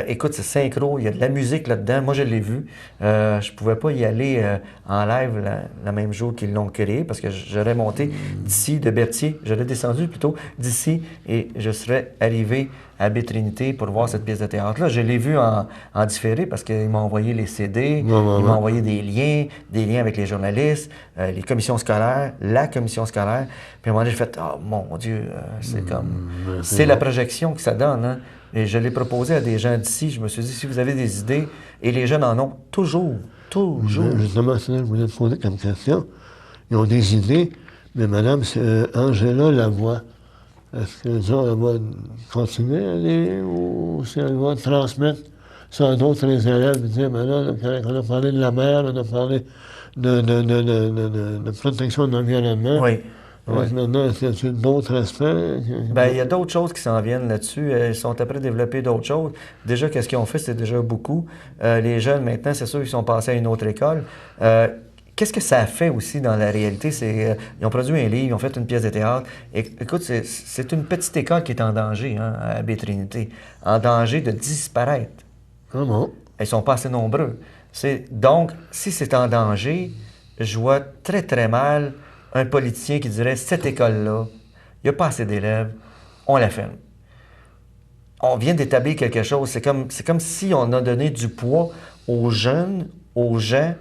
Écoute, c'est synchro, il y a de la musique là-dedans. Moi, je l'ai vu. Je pouvais pas y aller en live le même jour qu'ils l'ont créé parce que j'aurais monté d'ici, de Berthier. J'aurais descendu plutôt d'ici et je serais arrivé à Baie-Trinité pour voir cette pièce de théâtre-là. Je l'ai vu en différé parce qu'ils m'ont envoyé les CD, ils m'ont envoyé des liens avec les journalistes, les commissions scolaires, la commission scolaire. Puis à un moment donné, j'ai fait « Oh mon Dieu, c'est comme... » C'est la projection que ça donne, hein? Et je l'ai proposé à des gens d'ici. Je me suis dit, si vous avez des idées, et les jeunes en ont toujours. Justement, c'est ça que je voulais te poser comme question. Ils ont des idées, mais Mme Angela Lavoie, est-ce que disons, elle va continuer à aller ou si elle va transmettre ça à d'autres élèves et dire, ben là, on a parlé de la mer, on a parlé de protection de l'environnement. Oui. Maintenant, est-ce qu'il y a d'autres aspects? Bien, il y a d'autres choses qui s'en viennent là-dessus. Ils sont après développer d'autres choses. Déjà, qu'est-ce qu'ils ont fait, c'est déjà beaucoup. Les jeunes, maintenant, c'est sûr, ils sont passés à une autre école. Qu'est-ce que ça a fait aussi dans la réalité? Ils ont produit un livre, ils ont fait une pièce de théâtre. Écoute, c'est une petite école qui est en danger, hein, à Baie-Trinité. En danger de disparaître. Ah bon? Ils sont pas assez nombreux. Donc, si c'est en danger, je vois très, très mal un politicien qui dirait « Cette école-là, il n'y a pas assez d'élèves, on la ferme. » On vient d'établir quelque chose. C'est comme si on a donné du poids aux jeunes, aux gens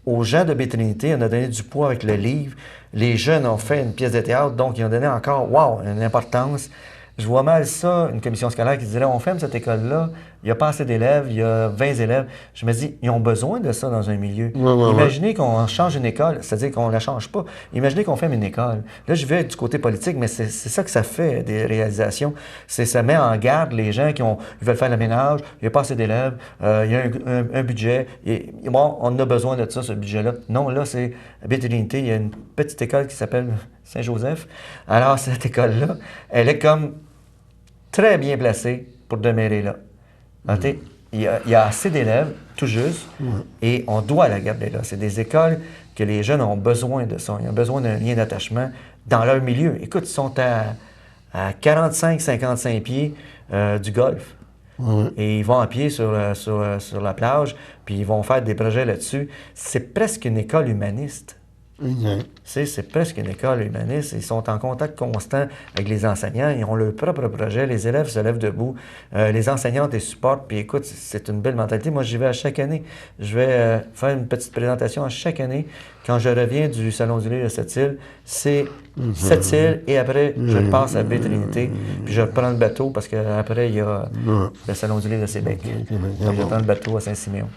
de Baie-Trinité. On a donné du poids avec le livre. Les jeunes ont fait une pièce de théâtre, donc ils ont donné encore, wow, une importance. Je vois mal ça, une commission scolaire qui dirait « On ferme cette école-là, il n'y a pas assez d'élèves, il y a 20 élèves. » Je me dis, ils ont besoin de ça dans un milieu. Imaginez qu'on change une école, c'est-à-dire qu'on ne la change pas. Imaginez qu'on ferme une école. Là, je vais du côté politique, mais c'est ça que ça fait, des réalisations. Ça met en garde les gens ils veulent faire le ménage, il n'y a pas assez d'élèves, il y a un budget. Bon, on a besoin de ça, ce budget-là. Non, là, c'est à Baie-Trinité, il y a une petite école qui s'appelle Saint-Joseph. Alors, cette école-là, elle est comme très bien placée pour demeurer là. Il y a assez d'élèves, tout juste, et on doit la garder là. C'est des écoles que les jeunes ont besoin de ça. Ils ont besoin d'un lien d'attachement dans leur milieu. Écoute, ils sont à 45-55 pieds du golfe. Et ils vont à pied sur la plage, puis ils vont faire des projets là-dessus. C'est presque une école humaniste. C'est presque une école humaniste. Ils sont en contact constant avec les enseignants. Ils ont leur propre projet. Les élèves se lèvent debout. Les enseignantes les supportent. Puis écoute, c'est une belle mentalité. Moi, j'y vais à chaque année. Je vais faire une petite présentation à chaque année. Quand je reviens du Salon du Livre de Sept-Îles, c'est Sept-Îles et après, je passe à Baie-Trinité. Puis je prends le bateau parce qu'après, il y a le Salon du Livre de Sébec. Je prends le bateau à Saint-Siméon.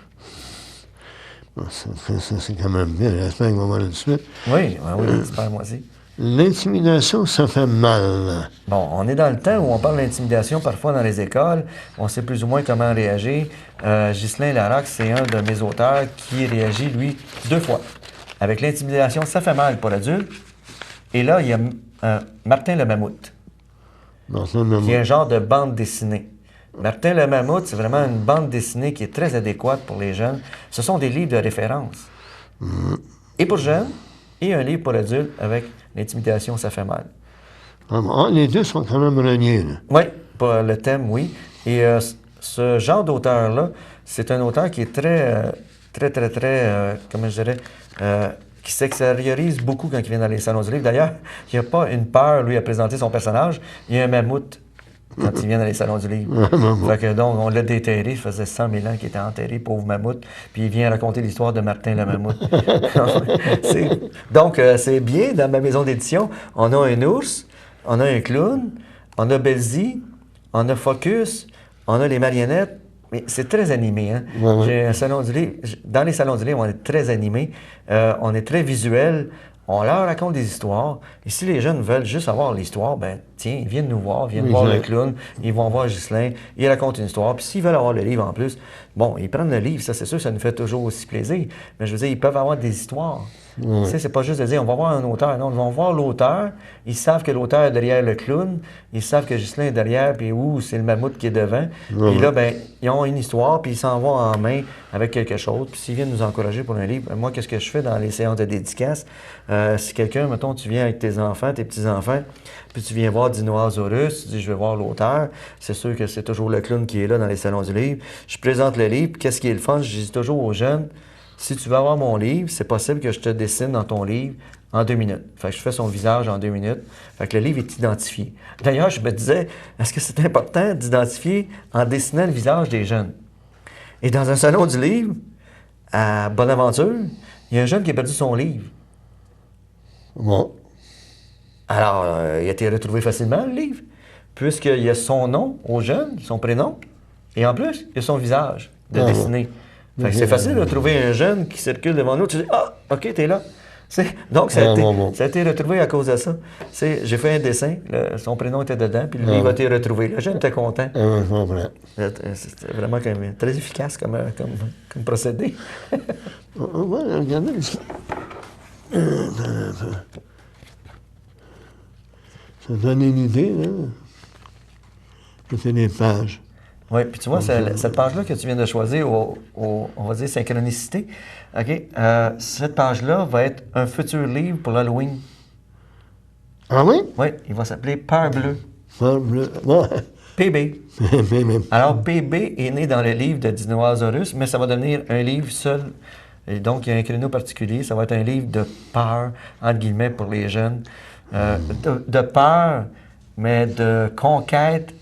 C'est quand même bien. J'espère qu'on va voir une suite. Oui, j'espère moi aussi. L'intimidation, ça fait mal. Bon, on est dans le temps où on parle d'intimidation parfois dans les écoles. On sait plus ou moins comment réagir. Ghislain Larocque, c'est un de mes auteurs qui réagit, lui, 2 fois. Avec l'intimidation, ça fait mal pour l'adulte. Et là, il y a Martin le Mammouth, qui est un genre de bande dessinée. Martin le Mammouth, c'est vraiment une bande dessinée qui est très adéquate pour les jeunes. Ce sont des livres de référence. Et pour jeunes, et un livre pour adultes avec l'intimidation, ça fait mal. Les deux sont quand même reliés. Oui, pour le thème, oui. Et ce genre d'auteur-là, c'est un auteur qui est très, comment je dirais, qui s'extériorise beaucoup quand il vient dans les salons du livre. D'ailleurs, il n'y a pas une peur, lui, à présenter son personnage. Il y a un mammouth quand il vient dans les salons du livre. Fait que donc, on l'a déterré, ça faisait 100 000 ans qu'il était enterré, pauvre mammouth, puis il vient raconter l'histoire de Martin le Mammouth. Donc, c'est bien, dans ma maison d'édition, on a un ours, on a un clown, on a Belzy, on a Focus, on a les marionnettes, mais c'est très animé. Hein? J'ai un salon du livre. Dans les salons du livre, on est très animé, on est très visuel, On leur raconte des histoires. Et si les jeunes veulent juste avoir l'histoire, ben tiens, ils viennent nous voir, viennent Oui, voir c'est le vrai. clown, ils vont voir Ghislain, ils racontent une histoire. Puis s'ils veulent avoir le livre en plus, bon, ils prennent le livre, ça c'est sûr, ça nous fait toujours aussi plaisir. Mais je veux dire, ils peuvent avoir des histoires. Ouais. Tu sais, c'est pas juste de dire on va voir un auteur. Non, ils vont voir l'auteur, ils savent que l'auteur est derrière le clown, ils savent que Ghislain est derrière, puis c'est le mammouth qui est devant. Puis là, ben, ils ont une histoire, puis ils s'en vont en main avec quelque chose. Puis s'ils viennent nous encourager pour un livre, ben, moi, qu'est-ce que je fais dans les séances de dédicace? Si quelqu'un, mettons, tu viens avec tes enfants, tes petits-enfants, puis tu viens voir Dinosaurus, tu dis je vais voir l'auteur, c'est sûr que c'est toujours le clown qui est là dans les salons du livre. Je présente le livre, puis qu'est-ce qui est le fun? Je dis toujours aux jeunes, si tu veux avoir mon livre, c'est possible que je te dessine dans ton livre en 2 minutes. Fait que je fais son visage en 2 minutes. Fait que le livre est identifié. D'ailleurs, je me disais, est-ce que c'est important d'identifier en dessinant le visage des jeunes? Et dans un salon du livre, à Bonaventure, il y a un jeune qui a perdu son livre. Bon. Alors, il a été retrouvé facilement, le livre, puisqu'il y a son nom au jeune, son prénom, et en plus, il y a son visage de Ah, dessiné. Fait que c'est facile de trouver un jeune qui circule devant nous. Tu dis, ah, OK, t'es là. Donc, ça a été retrouvé à cause de ça. J'ai fait un dessin, son prénom était dedans, puis le livre a été retrouvé. Le jeune était content. Je comprends. C'était vraiment quand même très efficace comme procédé. On va regarder ici. Ça donne une idée, là. C'est des pages. Oui, puis tu vois, cette page-là que tu viens de choisir, on va dire synchronicité, OK? Cette page-là va être un futur livre pour l'Halloween. Ah oui? Oui, il va s'appeler Peur bleue. Peur bleu. Ouais. PB. Même. Alors, PB est né dans le livre de Dinosaurus, mais ça va devenir un livre seul. Et donc, il y a un créneau particulier. Ça va être un livre de peur, entre guillemets, pour les jeunes. De peur, mais de conquête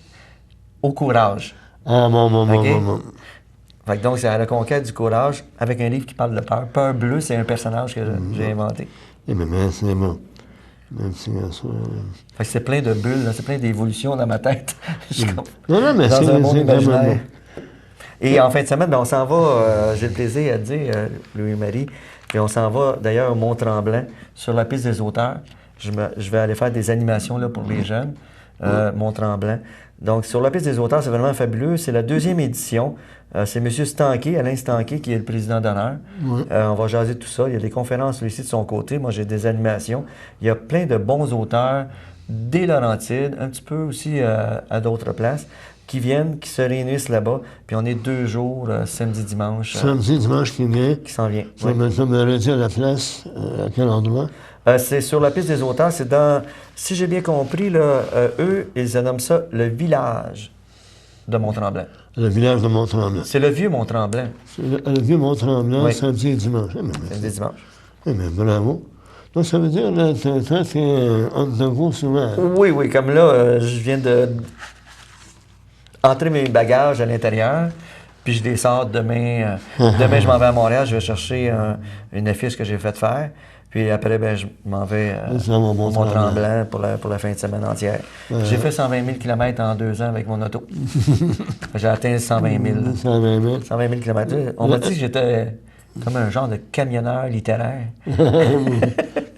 au courage. Ah, bon. Fait que donc, c'est à la conquête du courage avec un livre qui parle de peur. Peur bleue, c'est un personnage que j'ai inventé. Eh bien, c'est bon. Un petit garçon. Fait que c'est plein de bulles, là, c'est plein d'évolutions dans ma tête. Je suis comme Non, mais dans un monde c'est imaginaire. Et en fin de semaine, ben, on s'en va, j'ai le plaisir à te dire, Louis-Marie, puis on s'en va d'ailleurs au Mont-Tremblant, sur la piste des auteurs. Je vais aller faire des animations là, pour les jeunes, Mont-Tremblant. Donc, sur la piste des auteurs, c'est vraiment fabuleux. C'est la 2e édition. C'est M. Stanquet, Alain Stanquet, qui est le président d'honneur. On va jaser tout ça. Il y a des conférences lui, ici de son côté. Moi, j'ai des animations. Il y a plein de bons auteurs des Laurentides, un petit peu aussi à d'autres places, qui viennent, qui se réunissent là-bas. Puis on est 2 jours, samedi, dimanche. Samedi, dimanche qui vient. Qui s'en vient. Ça me redire la place, à quel endroit? C'est sur la piste des auteurs. C'est dans, si j'ai bien compris, là, eux, ils nomment ça le village de Mont-Tremblant. Le village de Mont-Tremblant. C'est le vieux Mont-Tremblant. Le vieux Mont-Tremblant, Oui. samedi et dimanche. Samedi, dimanche. Eh bien, bravo. Donc, ça veut dire, là, t'es entre de vous souvent. Oui, comme là, je viens de entrer mes bagages à l'intérieur, puis je les sors demain. Demain, je m'en vais à Montréal, je vais chercher une affiche que j'ai fait faire. Puis après, ben, je m'en vais Ça va, au Mont-Tremblant. Mont-Tremblant pour la fin de semaine entière. J'ai fait 120 000 km en 2 ans avec mon auto. J'ai atteint 120 000. 120 000. 120 000 km. On m'a dit que j'étais comme un genre de camionneur littéraire.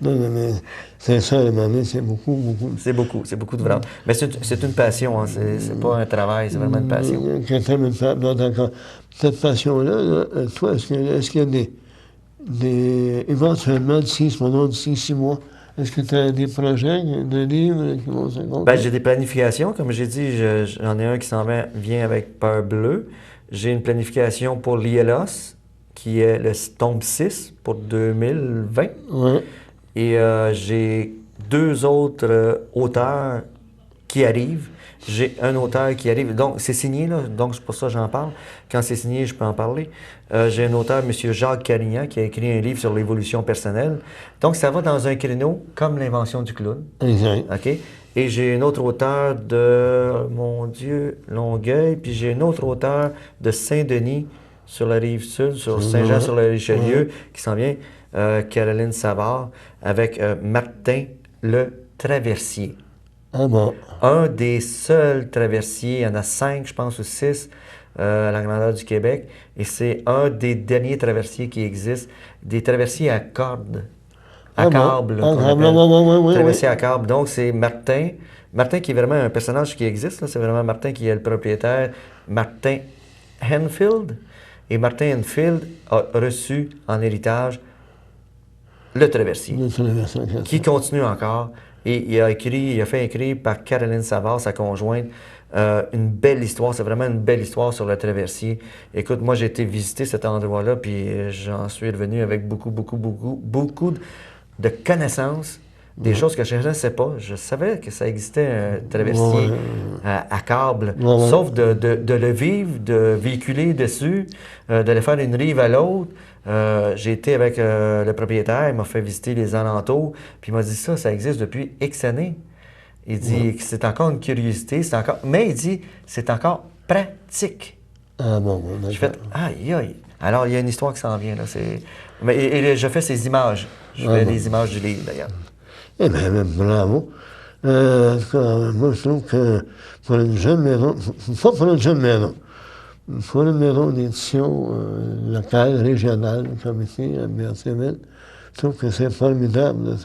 Non, mais c'est ça, les années, c'est beaucoup. C'est beaucoup de vraiment. Mais c'est une passion, hein. C'est pas un travail, c'est vraiment une passion. Bon, d'accord. Cette passion-là, là, toi, est-ce qu'il y a éventuellement, d'ici 6 mois, est-ce que tu as des projets de livres qui vont se compter? Ben, j'ai des planifications. Comme j'ai dit, j'en ai un qui vient avec Peur bleue. J'ai une planification pour l'IELOS, qui est le tome 6 pour 2020. Oui. Et j'ai 2 autres auteurs qui arrivent. J'ai un auteur qui arrive, donc c'est signé, là, donc c'est pour ça que j'en parle. Quand c'est signé, je peux en parler. J'ai un auteur, M. Jacques Carignan, qui a écrit un livre sur l'évolution personnelle. Donc ça va dans un créneau comme l'invention du clown. Exact. OK? Et j'ai un autre auteur de, mon Dieu, Longueuil, puis j'ai un autre auteur de Saint-Denis, sur la rive sud, sur Saint-Jean-sur-le-Richelieu, qui s'en vient, Caroline Savard, avec Martin Le Traversier. Ah bon. Un des seuls traversiers, il y en a 5, je pense, ou 6, à la grandeur du Québec, et c'est un des derniers traversiers qui existent, des traversiers à cordes. à câble. Qu'on appelle. Oui. Traversier à câble. Donc, c'est Martin. Martin qui est vraiment un personnage qui existe. Là. C'est vraiment Martin qui est le propriétaire. Martin Henfield. Et Martin Henfield a reçu en héritage le Traversier, qui continue encore. Et il a fait écrire par Caroline Savard, sa conjointe, une belle histoire. C'est vraiment une belle histoire sur le Traversier. Écoute, moi, j'ai été visiter cet endroit-là, puis j'en suis revenu avec beaucoup de connaissances, des choses que je ne connaissais pas. Je savais que ça existait, un Traversier à câble, sauf de le vivre, de véhiculer dessus, d'aller faire d'une rive à l'autre. J'ai été avec le propriétaire, il m'a fait visiter les alentours, puis il m'a dit ça existe depuis X années. Il dit que c'est encore une curiosité, mais il dit c'est encore pratique. Ah bon, J'ai fait aïe. Alors il y a une histoire qui s'en vient là. Et je fais ces images. Je fais les images du livre d'ailleurs. Eh bien, bravo. Moi, je trouve que pour une jeune maison, pas pour une jeune maison, pour une maison d'édition locale, régionale, comme ici, à Berthierville, je trouve que c'est formidable.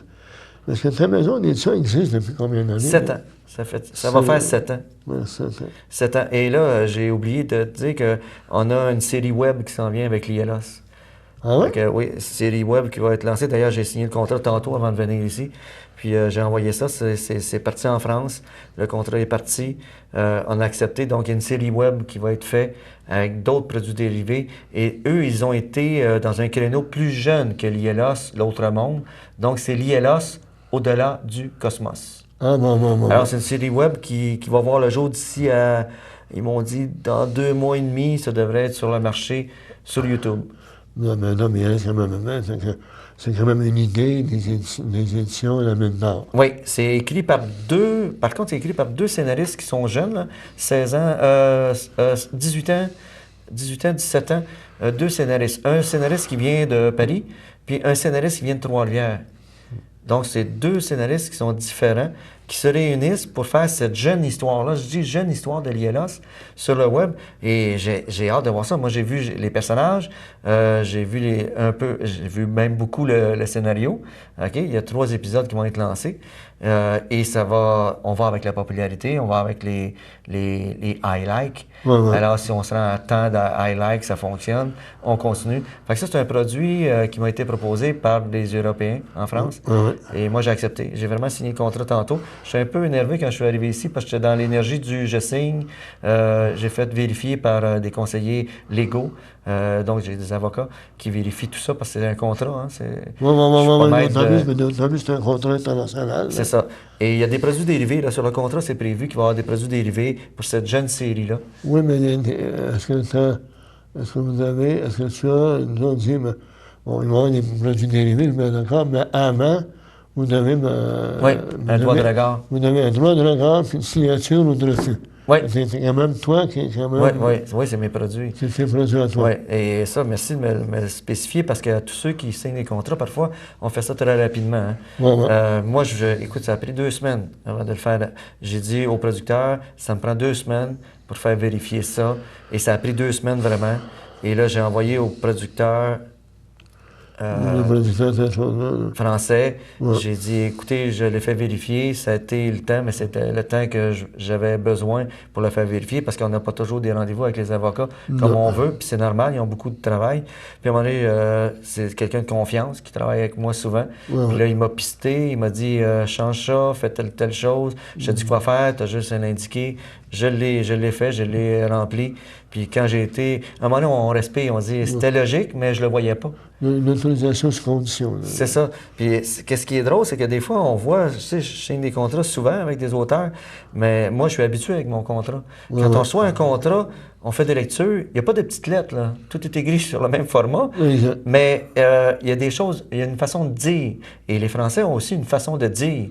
Parce que ta maison d'édition existe depuis combien d'années? 7 ans. Ça va faire 7 ans. Oui, 7 ans. 7 ans. Et là, j'ai oublié de te dire qu'on a une série web qui s'en vient avec l'IELOS. Ah oui? Oui, série web qui va être lancée. D'ailleurs, j'ai signé le contrat tantôt avant de venir ici. Puis j'ai envoyé ça. C'est parti en France. Le contrat est parti. On a accepté. Donc, il y a une série web qui va être faite avec d'autres produits dérivés. Et eux, ils ont été dans un créneau plus jeune que l'IELOS, l'autre monde. Donc, c'est l'IELOS au-delà du cosmos. Ah bon. Alors, c'est une série web qui va voir le jour d'ici à, ils m'ont dit, dans 2 mois et demi, ça devrait être sur le marché sur YouTube. Non, mais il reste quand même, c'est quand même une idée des éditions La Mine d'Or. Oui, c'est écrit par c'est écrit par 2 scénaristes qui sont jeunes, là, 16 ans, 18 ans, 17 ans, 2 scénaristes. Un scénariste qui vient de Paris, puis un scénariste qui vient de Trois-Rivières. Donc, c'est 2 scénaristes qui sont différents, qui se réunissent pour faire cette jeune histoire-là. Je dis jeune histoire de l'IELOS sur le web. Et j'ai hâte de voir ça. Moi, j'ai vu les personnages, j'ai vu même beaucoup le scénario. OK? Il y a 3 épisodes qui vont être lancés. Et on va avec la popularité, on va avec les I like. Ouais. Alors, si on se rend à tant de I like, ça fonctionne, on continue. Fait que ça, c'est un produit qui m'a été proposé par des Européens en France. Ouais. Et moi, j'ai accepté. J'ai vraiment signé le contrat tantôt. Je suis un peu énervé quand je suis arrivé ici parce que j'étais dans l'énergie du je signe. J'ai fait vérifier par des conseillers légaux. Donc, j'ai des avocats qui vérifient tout ça parce que c'est un contrat. Hein, C'est un contrat international. C'est ça. Et il y a des produits dérivés. Là, sur le contrat, c'est prévu qu'il va y avoir des produits dérivés pour cette jeune série-là. Oui, mais est-ce que tu as, ils nous ont dit, bon, il va y avoir des produits dérivés, je suis bien d'accord, mais avant, vous avez un droit de regard. Vous avez un droit de regard, puis une signature ou de refus. Oui. C'est quand même toi qui est quand même... Oui, c'est mes produits. C'est tes produits à toi. Oui, et ça, merci de me le spécifier parce que tous ceux qui signent des contrats, parfois, on fait ça très rapidement. Hein. Ouais. Moi, écoute, ça a pris 2 semaines avant de le faire. J'ai dit au producteur, ça me prend 2 semaines pour faire vérifier ça. Et ça a pris 2 semaines vraiment. Et là, j'ai envoyé au producteur français. Ouais. J'ai dit, écoutez, je l'ai fait vérifier, ça a été le temps, mais c'était le temps que j'avais besoin pour le faire vérifier parce qu'on n'a pas toujours des rendez-vous avec les avocats comme on veut, puis c'est normal, ils ont beaucoup de travail. Puis à un moment donné, c'est quelqu'un de confiance qui travaille avec moi souvent. Puis là, il m'a pisté, il m'a dit, change ça, fais telle chose. Je t'ai dit quoi faire, tu as juste à l'indiquer. Je l'ai fait, je l'ai rempli. Puis quand j'ai été... À un moment donné, on respire, on dit, c'était logique, mais je le voyais pas. Une autorisation sous condition. C'est ça. Puis qu'est-ce qui est drôle, c'est que des fois, on voit, je sais, je signe des contrats souvent avec des auteurs, mais moi, je suis habitué avec mon contrat. Quand on reçoit un contrat, on fait des lectures, il n'y a pas de petites lettres, là. Tout est écrit sur le même format, mais il y a des choses, il y a une façon de dire. Et les Français ont aussi une façon de dire.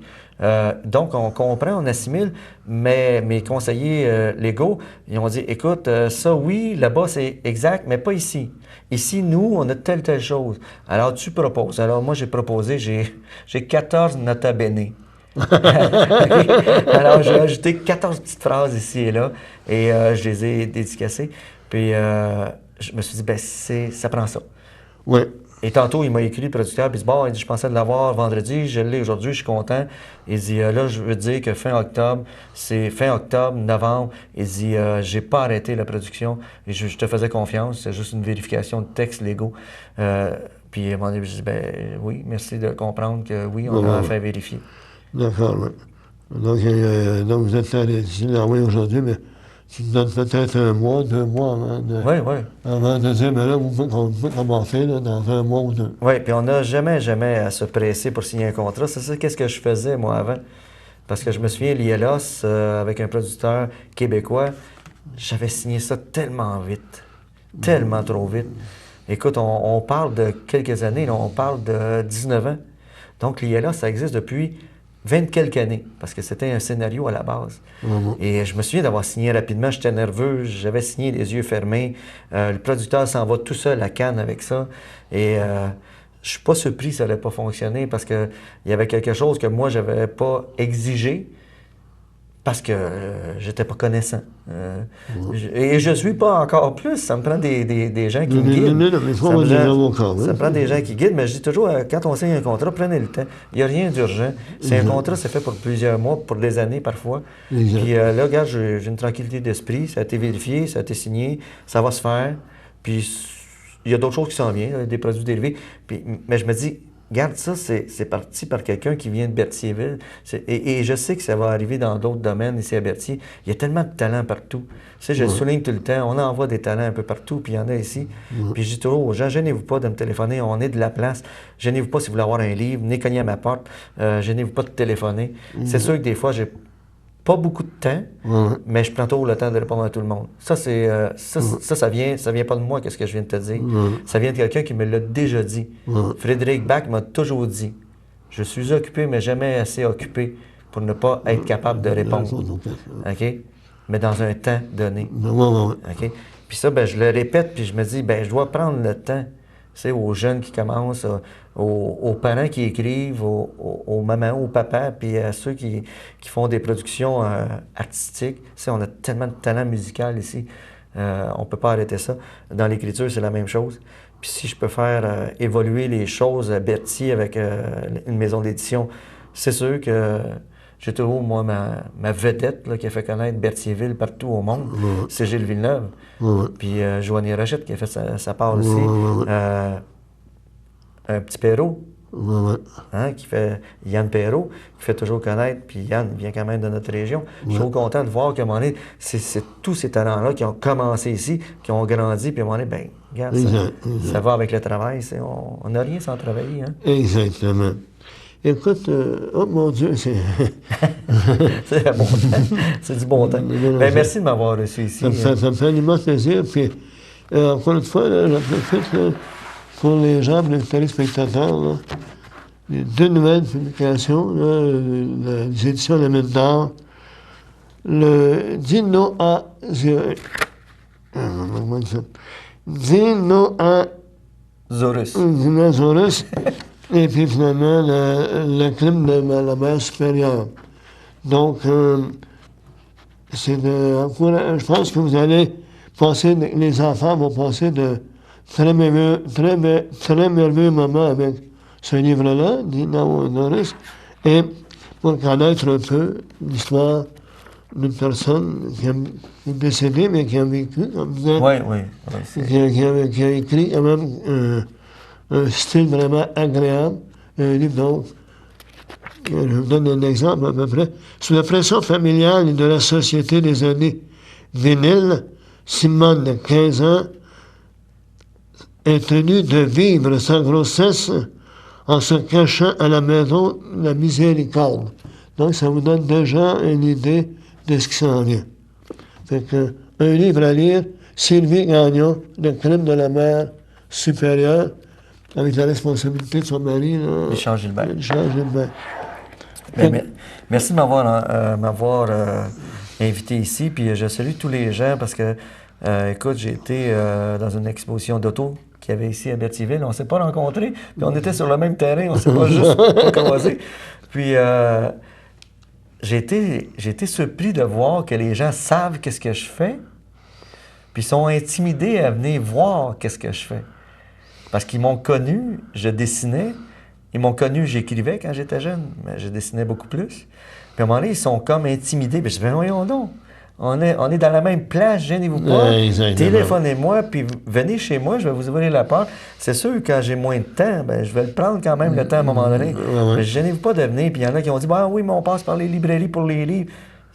Donc, on comprend, on assimile, mais mes conseillers légaux, ils ont dit, écoute, ça, oui, là-bas, c'est exact, mais pas ici. Ici, nous, on a telle chose. Alors, tu proposes. Alors, moi, j'ai proposé, j'ai 14 nota bene. Alors, j'ai ajouté 14 petites phrases ici et là, et je les ai dédicacées. Puis, je me suis dit, ça prend ça. Oui. Et tantôt, il m'a écrit, le producteur, puis il dit, bon, il dit, je pensais de l'avoir vendredi, je l'ai aujourd'hui, je suis content. Il dit, là, je veux dire que fin octobre, c'est fin octobre, novembre. Il dit, j'ai pas arrêté la production et je te faisais confiance, c'est juste une vérification de textes légaux. Puis à un moment donné, je dis, ben oui, merci de comprendre que oui, on a fait vérifier. D'accord, oui. Donc, vous êtes allé ici, là, oui, aujourd'hui, mais tu te donnes peut-être 1 mois, 2 mois Oui, oui. avant de dire, mais là, on peut commencer là, dans 1 mois ou 2. Oui, puis on n'a jamais à se presser pour signer un contrat. C'est ça, qu'est-ce que je faisais, moi, avant? Parce que je me souviens, l'ILOS, avec un producteur québécois, j'avais signé ça tellement vite, tellement trop vite. Écoute, on parle de quelques années, là, on parle de 19 ans. Donc, l'ILOS, ça existe depuis 20 quelques années, parce que c'était un scénario à la base. Et je me souviens d'avoir signé rapidement, j'étais nerveux, j'avais signé les yeux fermés. Le producteur s'en va tout seul à Cannes avec ça. Et je suis pas surpris que ça n'allait pas fonctionner parce qu'il y avait quelque chose que moi, je n'avais pas exigé parce que j'étais pas connaissant. Et je suis pas encore plus. Ça me prend des gens qui me guident. Ça me prend des gens qui guident, mais je dis toujours, quand on signe un contrat, prenez le temps. Il n'y a rien d'urgent. C'est un contrat, c'est fait pour plusieurs mois, pour des années parfois. Puis là, regarde, j'ai une tranquillité d'esprit. Ça a été vérifié, ça a été signé, ça va se faire. Puis il y a d'autres choses qui s'en viennent, des produits dérivés. Puis, mais je me dis, regarde, ça, c'est parti par quelqu'un qui vient de Berthierville. Et je sais que ça va arriver dans d'autres domaines ici à Berthier. Il y a tellement de talents partout. Tu sais, je le souligne tout le temps. On envoie des talents un peu partout, puis il y en a ici. Puis je dis toujours aux gens, gênez-vous pas de me téléphoner. On est de la place. Gênez-vous pas si vous voulez avoir un livre. Venez cogner à ma porte. Gênez-vous pas de téléphoner. C'est sûr que des fois, j'ai pas beaucoup de temps, mais je prends toujours le temps de répondre à tout le monde. Ça, ça vient pas de moi, qu'est-ce que je viens de te dire. Ça vient de quelqu'un qui me l'a déjà dit. Frédéric Bach m'a toujours dit, je suis occupé, mais jamais assez occupé pour ne pas être capable de répondre. OK? Mais dans un temps donné. OK? Puis ça, ben, je le répète, puis je me dis, ben, je dois prendre le temps. C'est aux jeunes qui commencent, aux parents qui écrivent, aux mamans, aux papas, puis à ceux qui font des productions artistiques. On a tellement de talent musical ici, on ne peut pas arrêter ça. Dans l'écriture, c'est la même chose. Puis si je peux faire évoluer les choses à Berthier avec une maison d'édition, c'est sûr que j'ai toujours, moi, ma vedette là, qui a fait connaître Berthierville partout au monde, c'est Gilles Villeneuve. Puis Joanie Rochette qui a fait sa part aussi. Un petit Perrault, qui fait Yann Perrault, qui fait toujours connaître, puis Yann vient quand même de notre région. Je suis trop content de voir qu'à un moment donné, c'est tous ces talents-là qui ont commencé ici, qui ont grandi, puis à un moment donné, ben, regarde, ça va avec le travail. On n'a rien sans travailler. Hein? Exactement. Écoute, oh mon Dieu, c'est... c'est bon temps. C'est du bon temps. Ben, merci de m'avoir reçu ici. Ça me fait un immense plaisir. Puis, encore une fois, là, j'en profite là, pour les gens, les téléspectateurs, là, les 2 nouvelles publications, là, les éditions de Mine d'Or, le Dino A... Dinosaurus. Et puis finalement, le crime de la mer supérieure. Donc, je pense que vous allez passer, les enfants vont passer de très merveilleux moments avec ce livre-là, Dinosaurus, et pour connaître un peu l'histoire d'une personne qui est décédée, mais qui a vécu, comme disait, qui a écrit quand même un style vraiment agréable. Un livre, donc, je vous donne un exemple à peu près. Sous la pression familiale et de la société des années vinyles, Simone, de 15 ans, est tenue de vivre sa grossesse en se cachant à la maison de la miséricorde. Donc, ça vous donne déjà une idée de ce qui s'en vient. Fait que, un livre à lire, Sylvie Gagnon, Le crime de la mer supérieure, avec la responsabilité de son mari, Richard Gilbert. Gilbert. Merci de m'avoir invité ici. Puis je salue tous les gens parce que, écoute, j'ai été dans une exposition d'auto qu'il y avait ici à Berthierville. On ne s'est pas rencontrés, puis on était sur le même terrain. On ne s'est pas juste croisés. Puis j'ai été surpris de voir que les gens savent qu'est-ce que je fais, puis sont intimidés à venir voir qu'est-ce que je fais. Parce qu'ils m'ont connu, je dessinais. Ils m'ont connu, j'écrivais quand j'étais jeune, mais je dessinais beaucoup plus. Puis à un moment donné, ils sont comme intimidés. Puis je dis, ben voyons donc, on est dans la même place, gênez-vous pas. Téléphonez-moi, puis venez chez moi, je vais vous ouvrir la porte. C'est sûr, quand j'ai moins de temps, ben, je vais le prendre quand même le temps à un moment donné. Mais gênez-vous pas de venir. Puis il y en a qui ont dit, bah oui, mais on passe par les librairies pour les livres.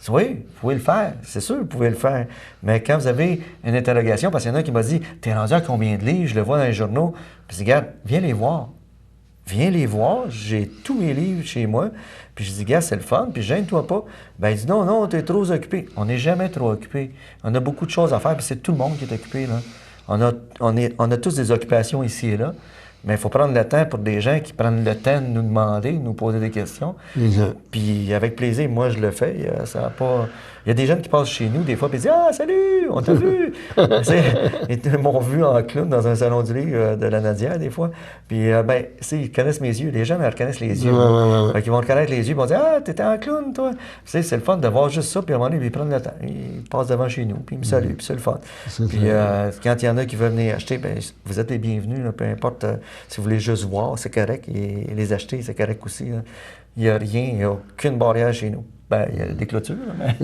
Oui, vous pouvez le faire, c'est sûr, vous pouvez le faire. Mais quand vous avez une interrogation, parce qu'il y en a qui m'a dit, t'es rendu à combien de livres? Je le vois dans les journaux. Puis je dis, regarde, viens les voir. Viens les voir, j'ai tous mes livres chez moi. Puis je dis, gars, c'est le fun, puis gêne-toi pas. Ben, il dit, non, non, t'es trop occupé. On n'est jamais trop occupé. On a beaucoup de choses à faire, puis c'est tout le monde qui est occupé, là. On a tous des occupations ici et là, mais il faut prendre le temps pour des gens qui prennent le temps de nous demander, de nous poser des questions. Exact. Puis avec plaisir, moi, je le fais. Ça a pas... Il y a des jeunes qui passent chez nous, des fois, puis ils disent « Ah, salut, on t'a vu! » Ils m'ont vu en clown dans un salon du livre de la Nadière, des fois. Puis, ben, ils connaissent mes yeux. Les jeunes, ils reconnaissent les yeux. Fait qu'ils vont reconnaître les yeux, ils vont dire « Ah, t'étais en clown, toi! » C'est le fun de voir juste ça, puis à un moment donné, ils prennent le temps. Ils passent devant chez nous, puis ils me saluent, puis c'est le fun. Puis quand il y en a qui veulent venir acheter, ben, vous êtes les bienvenus, là, peu importe. Si vous voulez juste voir, c'est correct. Et les acheter, c'est correct aussi. Là. Il n'y a rien, il n'y a aucune barrière chez nous. Ben, il y a des clôtures, mais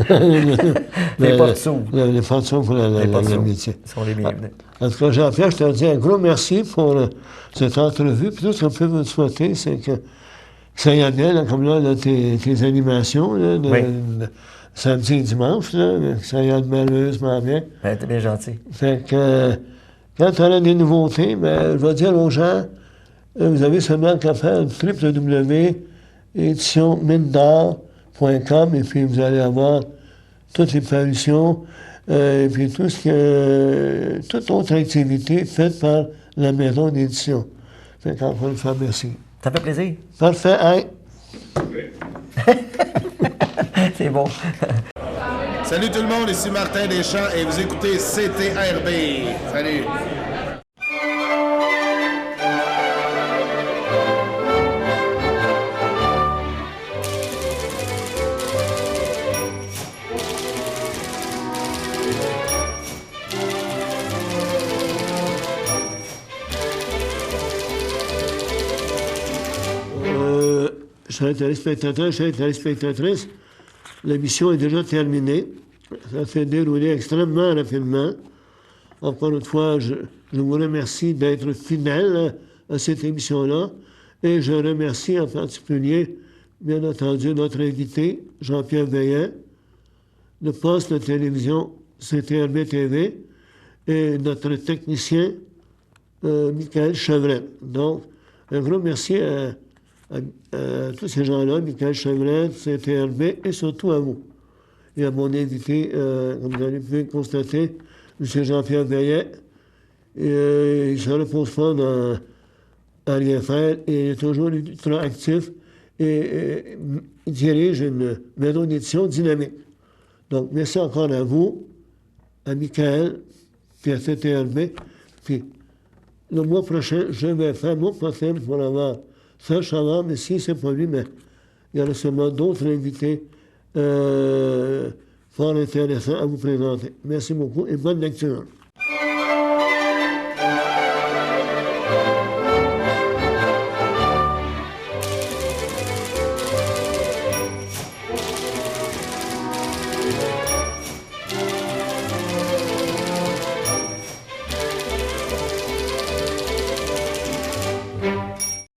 les portes s'ouvrent. Les portes s'ouvrent pour le métier. Ils sont les bienvenus. En tout cas, Jean-Pierre, je te dis un gros merci pour cette entrevue. Puis tout ce qu'on peut vous souhaiter, c'est que ça y aille bien, là, comme là, tes animations, là, de samedi et dimanche, là, que ça y aille merveilleusement bien. Ben, t'es bien gentil. Fait que quand tu auras des nouveautés, ben, je vais dire aux gens, vous avez seulement qu'à faire www.éditionmindor.com et puis vous allez avoir toutes les parutions et puis toute autre activité faite par la maison d'édition. Fait qu'encore une fois, merci. Ça fait plaisir. Parfait. Hey. C'est bon. Salut tout le monde, ici Martin Deschamps et vous écoutez CTRB. Salut. Chers téléspectateurs, chères téléspectatrices, l'émission est déjà terminée. Ça s'est déroulé extrêmement rapidement. Encore une fois, je vous remercie d'être fidèles à cette émission-là. Et je remercie en particulier, bien entendu, notre invité, Jean-Pierre Veillet, le poste de télévision CTRB TV, et notre technicien, Michael Chevret. Donc, un gros merci à tous ces gens-là, Michael Chevret, CTRB, et surtout à vous. Et à mon invité, comme vous avez pu constater, M. Jean-Pierre Veillet. Il ne se repose pas à rien faire et il est toujours ultra actif et il dirige une maison d'édition dynamique. Donc, merci encore à vous, à Michael, puis à CTRB. Puis, le mois prochain, je vais faire mon possible pour avoir Serge Chavard, mais si ce n'est pas lui, mais il y aura sûrement d'autres invités fort intéressants à vous présenter. Merci beaucoup et bonne lecture.